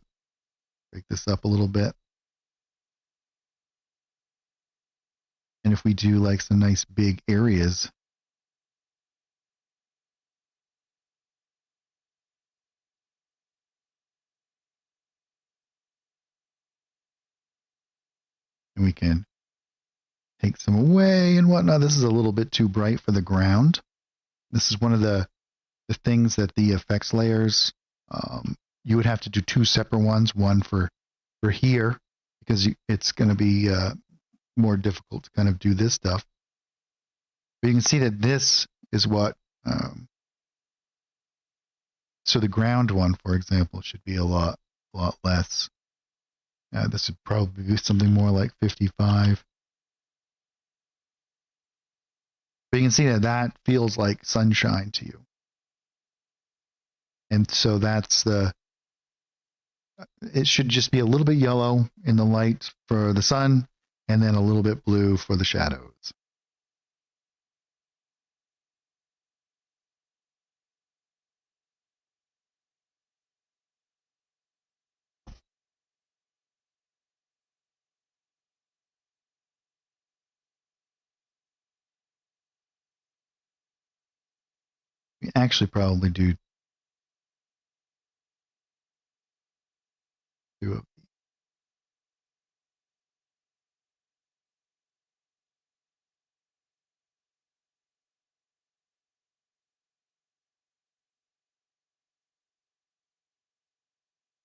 break this up a little bit. And if we do like some nice big areas, and we can take some away and whatnot. This is a little bit too bright for the ground. This is one of the things that the effects layers, you would have to do two separate ones, one for here, because it's going to be more difficult to kind of do this stuff. But you can see that this is what, so the ground one, for example, should be a lot less. This would probably be something more like 55. But you can see that feels like sunshine to you. And so it should just be a little bit yellow in the light for the sun, and then a little bit blue for the shadows. We actually probably do it.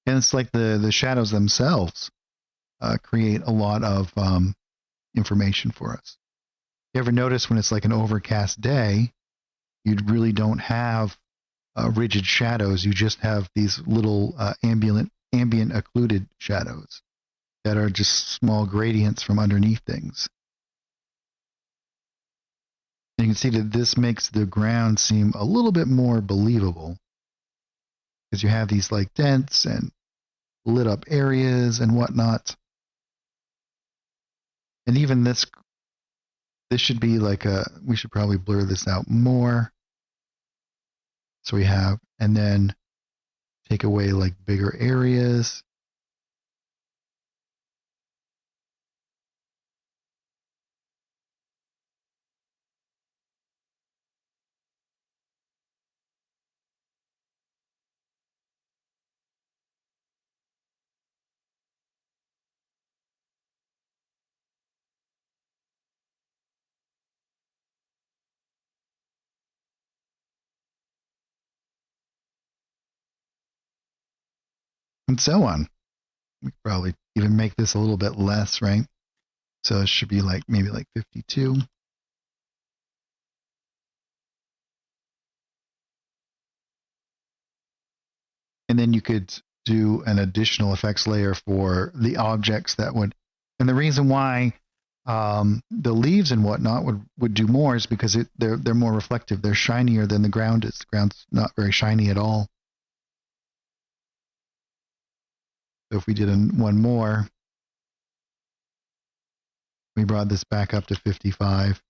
And it's like the shadows themselves create a lot of information for us. You ever notice when it's like an overcast day, you really don't have rigid shadows. You just have these little ambient occluded shadows that are just small gradients from underneath things. And you can see that this makes the ground seem a little bit more believable, because you have these like dents and lit up areas and whatnot. And even this should be like we should probably blur this out more. So we have, and then take away like bigger areas. And so on. We could probably even make this a little bit less, right? So it should be like maybe like 52. And then you could do an additional effects layer for the objects that would, and the reason why the leaves and whatnot would do more is because they're more reflective. They're shinier than the ground is. The ground's not very shiny at all. So if we did one more, we brought this back up to 55.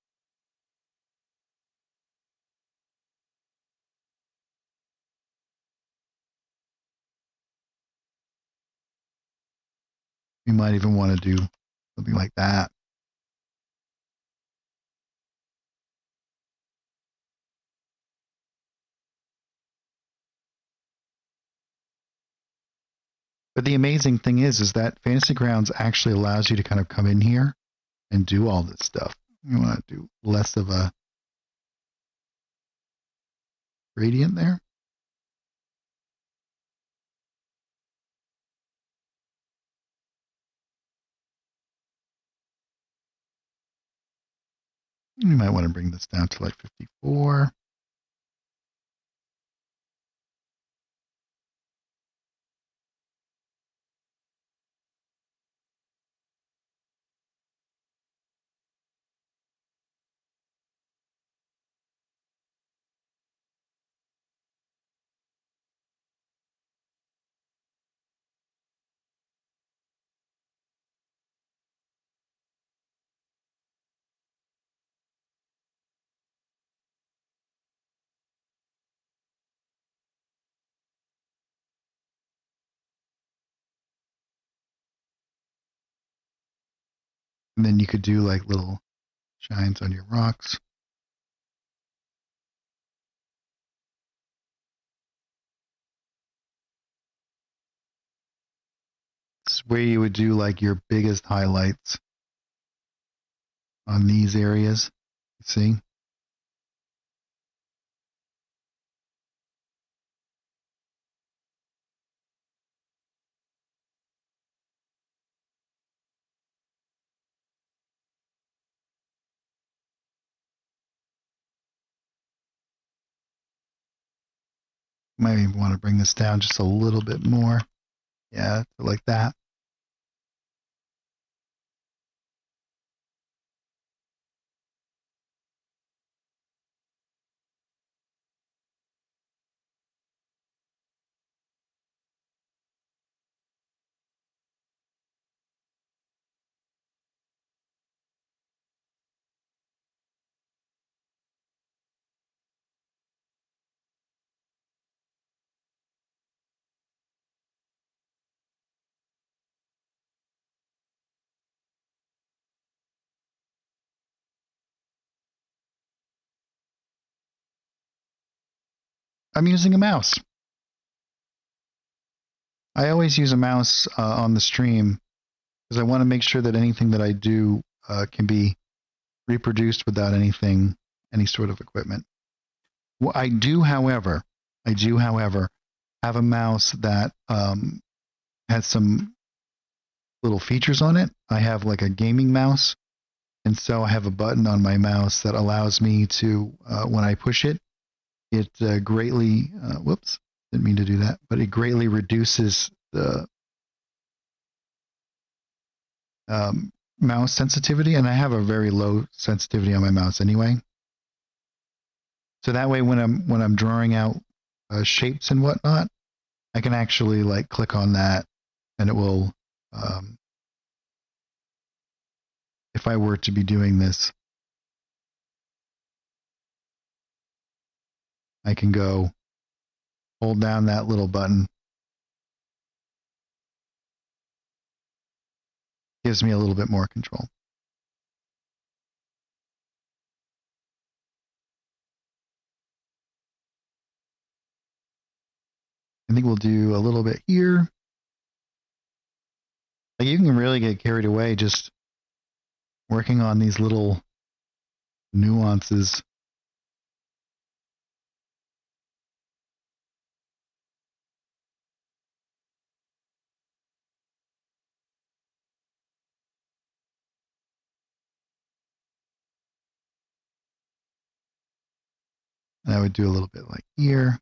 We might even want to do something like that. But the amazing thing is that Fantasy Grounds actually allows you to kind of come in here and do all this stuff. You want to do less of a gradient there. You might want to bring this down to like 54. And then you could do like little shines on your rocks. This is where you would do like your biggest highlights on these areas. See? Might even want to bring this down just a little bit more. Yeah, like that. I'm using a mouse. I always use a mouse on the stream because I want to make sure that anything that I do can be reproduced without any sort of equipment. Well, I do, however, have a mouse that has some little features on it. I have like a gaming mouse, and so I have a button on my mouse that allows me to, when I push it, it greatly, whoops, didn't mean to do that, but it greatly reduces the mouse sensitivity, and I have a very low sensitivity on my mouse anyway. So that way when I'm drawing out shapes and whatnot, I can actually like click on that and it will, if I were to be doing this, I can go hold down that little button. Gives me a little bit more control. I think we'll do a little bit here. Like you can really get carried away just working on these little nuances. And I would do a little bit like here.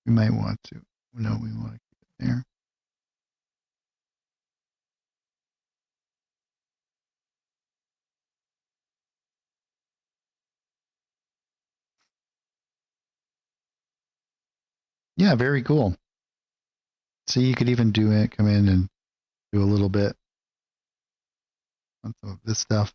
We might want to, no, we want to keep it there. Yeah, very cool. See, you could even do it, come in and do a little bit on some of this stuff.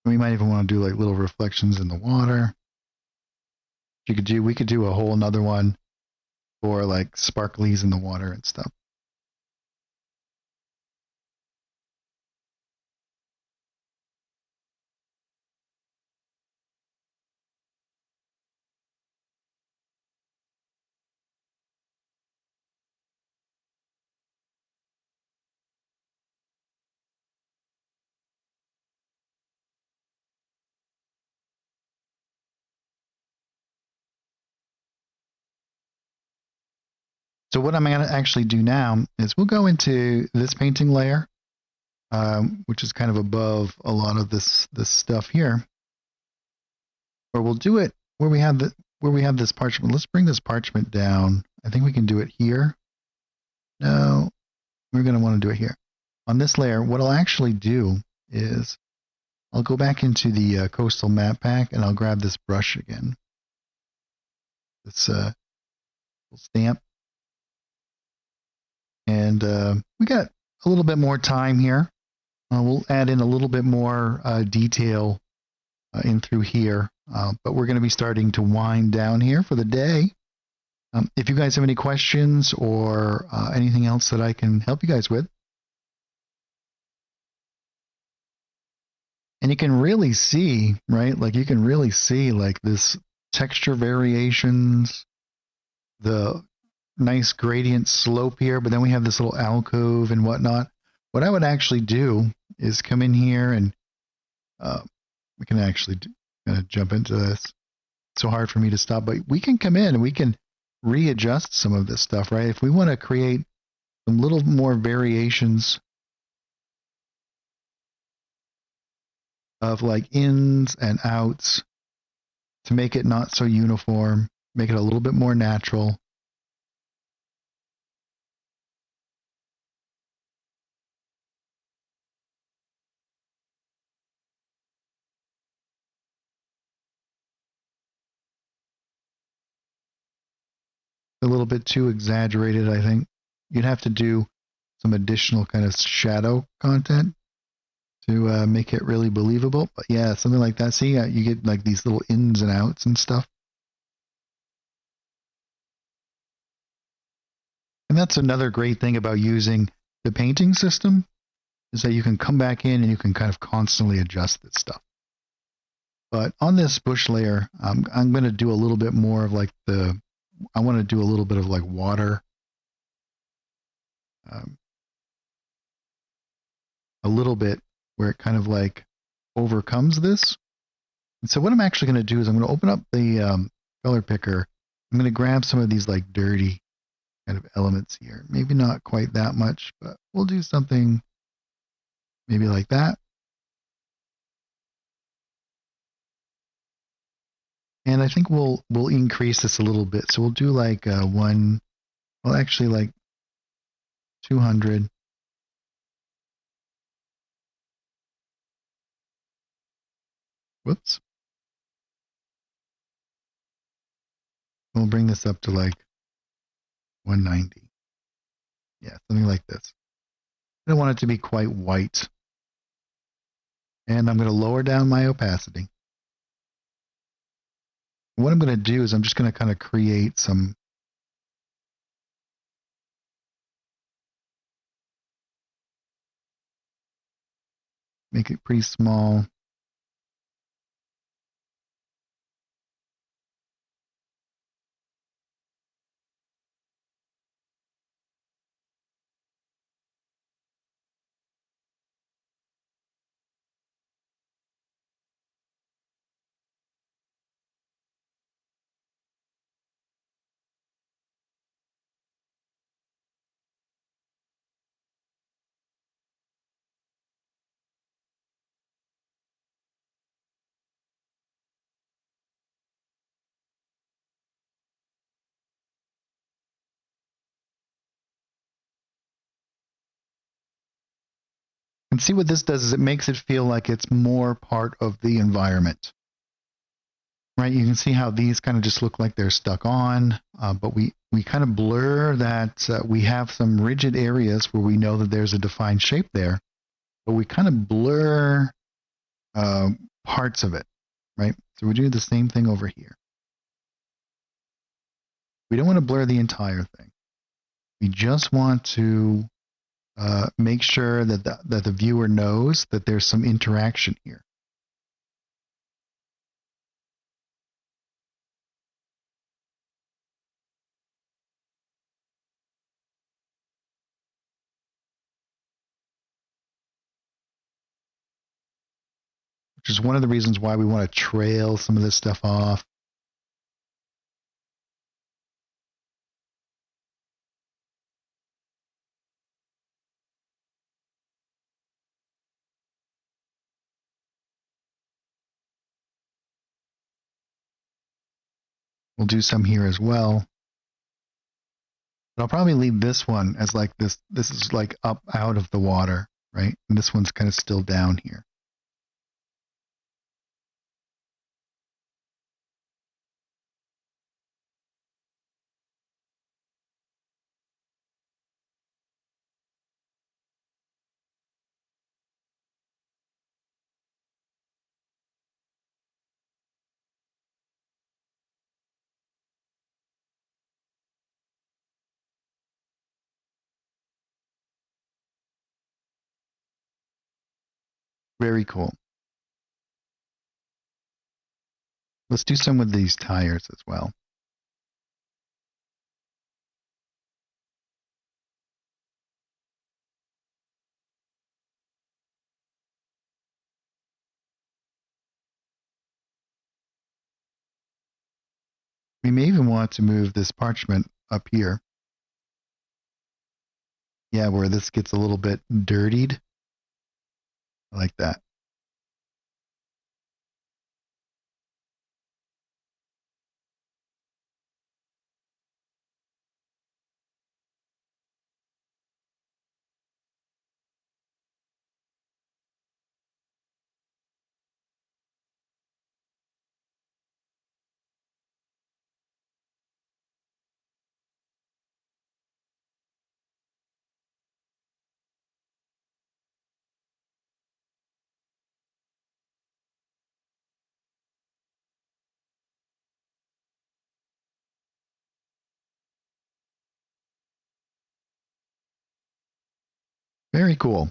We might even want to do like little reflections in the water. We could do a whole another one for like sparklies in the water and stuff. So what I'm going to actually do now is we'll go into this painting layer, which is kind of above a lot of this stuff here. Or we'll do it where we have this parchment. Let's bring this parchment down. I think we can do it here. No, we're going to want to do it here. On this layer, what I'll actually do is I'll go back into the coastal map pack and I'll grab this brush again. This stamp. And we got a little bit more time here. We'll add in a little bit more detail in through here. But we're going to be starting to wind down here for the day. If you guys have any questions or anything else that I can help you guys with. And you can really see, right? Like you can really see like this texture variations, the nice gradient slope here, but then we have this little alcove and whatnot. What I would actually do is come in here and we can actually kind of jump into this. It's so hard for me to stop, but we can come in and we can readjust some of this stuff, right? If we want to create some little more variations of like ins and outs to make it not so uniform, make it a little bit more natural. A little bit too exaggerated, I think. You'd have to do some additional kind of shadow content to make it really believable. But yeah, something like that. See, you get like these little ins and outs and stuff. And that's another great thing about using the painting system is that you can come back in and you can kind of constantly adjust this stuff. But on this bush layer, I'm going to do a little bit more of like I want to do a little bit of like water. A little bit where it kind of like overcomes this. And so what I'm actually going to do is I'm going to open up the color picker. I'm going to grab some of these like dirty kind of elements here. Maybe not quite that much, but we'll do something maybe like that. And I think we'll increase this a little bit. So we'll do like actually like 200. Whoops. We'll bring this up to like 190. Yeah, something like this. I don't want it to be quite white. And I'm going to lower down my opacity. What I'm going to do is I'm just going to kind of create some make it pretty small. And see what this does is it makes it feel like it's more part of the environment. Right, you can see how these kind of just look like they're stuck on, but we kind of blur that. We have some rigid areas where we know that there's a defined shape there, but we kind of blur parts of it, right? So we do the same thing over here. We don't want to blur the entire thing. We just want to make sure that the viewer knows that there's some interaction here. Which is one of the reasons why we want to trail some of this stuff off. We'll do some here as well. But I'll probably leave this one as like this. This is like up out of the water, right? And this one's kind of still down here. Very cool. Let's do some with these tires as well. We may even want to move this parchment up here. Yeah, where this gets a little bit dirtied. I like that. Very cool.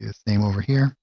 Do the same over here.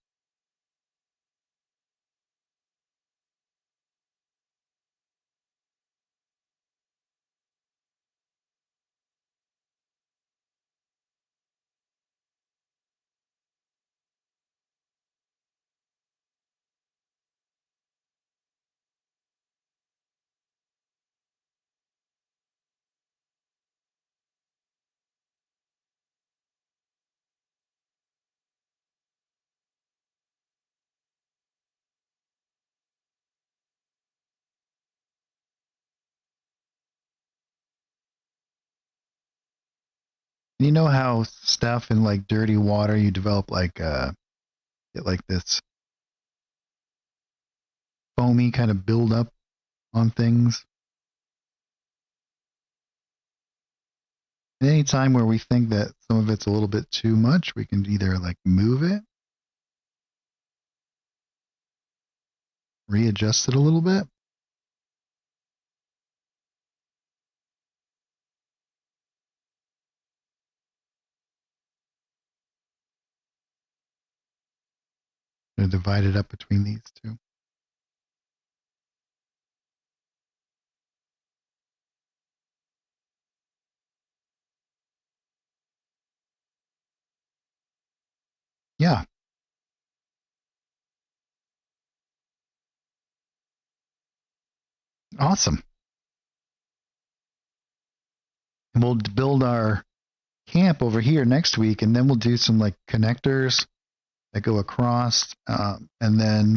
You know how stuff in like dirty water, you develop like get like this foamy kind of build up on things. And any time where we think that some of it's a little bit too much, we can either like move it, readjust it a little bit. And divide it up between these two. Yeah, awesome. And we'll build our camp over here next week, and then we'll do some like connectors that go across, and then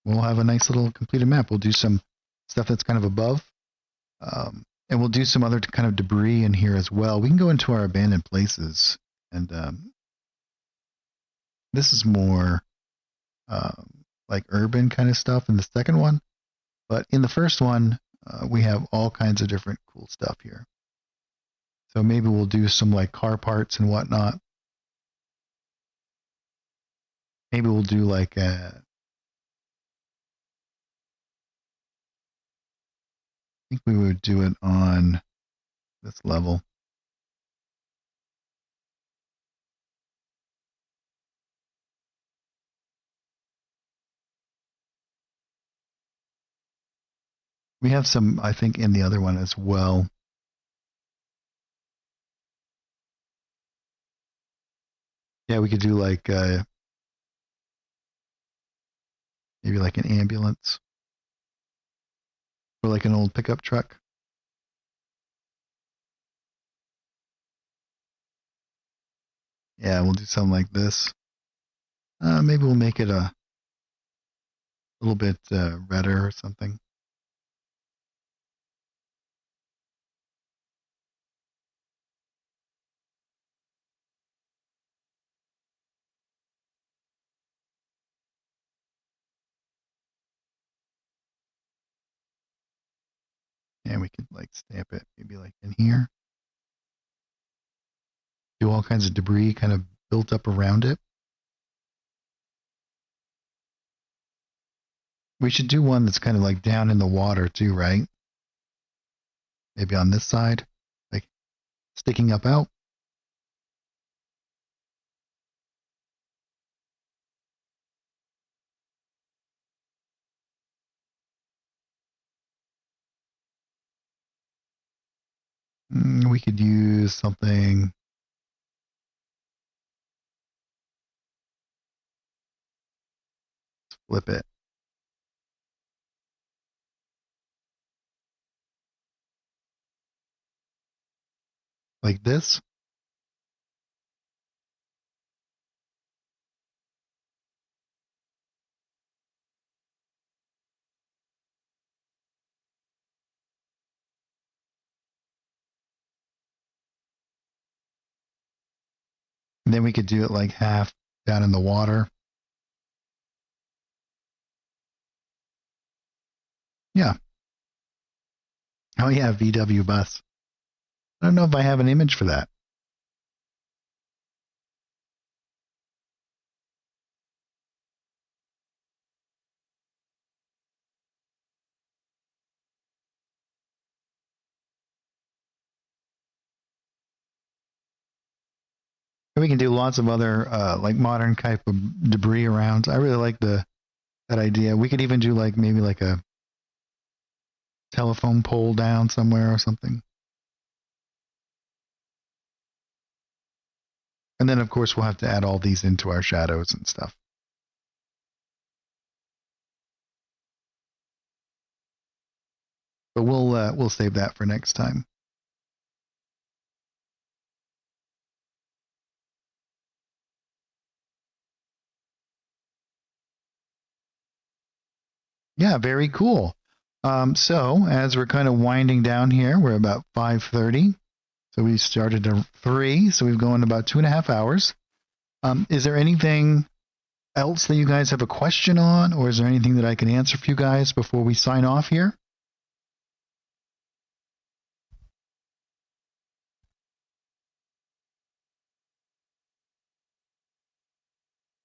we'll have a nice little completed map. We'll do some stuff that's kind of above, and we'll do some other kind of debris in here as well. We can go into our abandoned places, and this is more like urban kind of stuff in the second one, but in the first one, we have all kinds of different cool stuff here. So maybe we'll do some like car parts and whatnot. Maybe we'll do like I think we would do it on this level. We have some, I think, in the other one as well. Yeah, we could do like maybe like an ambulance or like an old pickup truck. Yeah, we'll do something like this. Maybe we'll make it a little bit redder or something. And we could like stamp it maybe like in here. Do all kinds of debris kind of built up around it. We should do one that's kind of like down in the water too, right? Maybe on this side, like sticking up out. We could use something. Let's flip it. Like this. And then we could do it like half down in the water. Yeah. Oh yeah, VW bus. I don't know if I have an image for that. And we can do lots of other like modern type of debris around. I really like that idea. We could even do like maybe like a telephone pole down somewhere or something. And then of course we'll have to add all these into our shadows and stuff. But we'll save that for next time. Yeah, very cool. So as we're kind of winding down here, we're about 5:30. So we started at 3, so we've gone about 2.5 hours. Is there anything else that you guys have a question on, or is there anything that I can answer for you guys before we sign off here?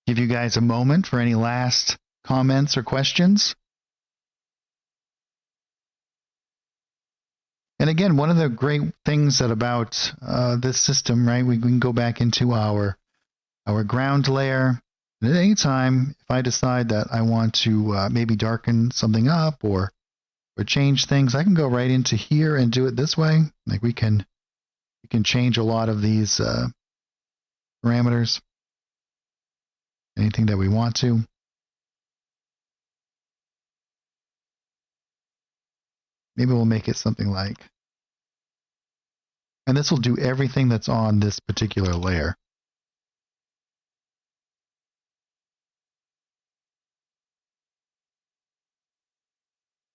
Give you guys a moment for any last comments or questions. And again, one of the great things that about this system, right, we can go back into our ground layer. And at any time, if I decide that I want to maybe darken something up or change things, I can go right into here and do it this way. Like we can change a lot of these parameters, anything that we want to. Maybe we'll make it something like, and this will do everything that's on this particular layer.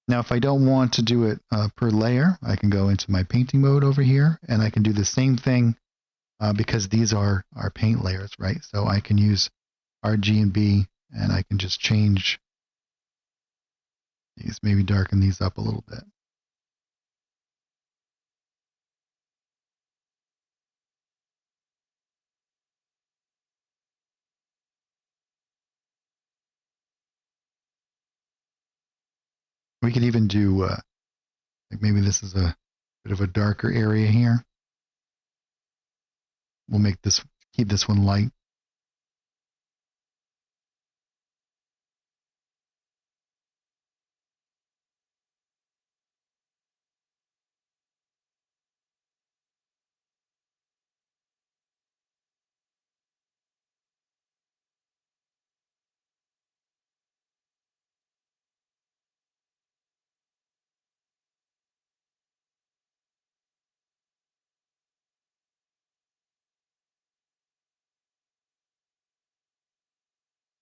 Now, if I don't want to do it per layer, I can go into my painting mode over here, and I can do the same thing because these are our paint layers, right? So I can use RG and B, and I can just change these, maybe darken these up a little bit. We could even do, like maybe this is a bit of a darker area here. We'll make this, keep this one light.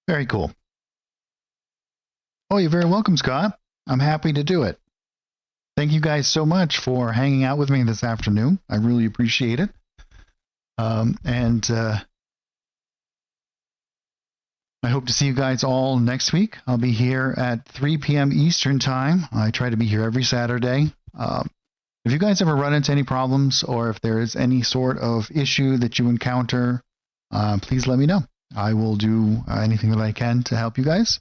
Very cool. Oh, you're very welcome, Scott. I'm happy to do it. Thank you guys so much for hanging out with me this afternoon. I really appreciate it. I hope to see you guys all next week. I'll be here at 3 p.m. Eastern Time. I try to be here every Saturday. If you guys ever run into any problems or if there is any sort of issue that you encounter, please let me know. I will do anything that I can to help you guys.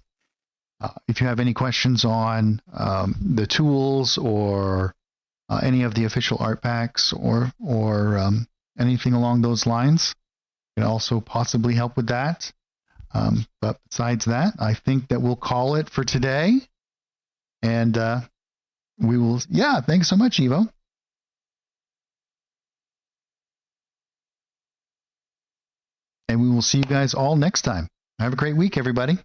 If you have any questions on the tools or any of the official art packs or anything along those lines, I can also possibly help with that. But besides that, I think that we'll call it for today. And we will, yeah, thanks so much, Evo. And we will see you guys all next time. Have a great week, everybody.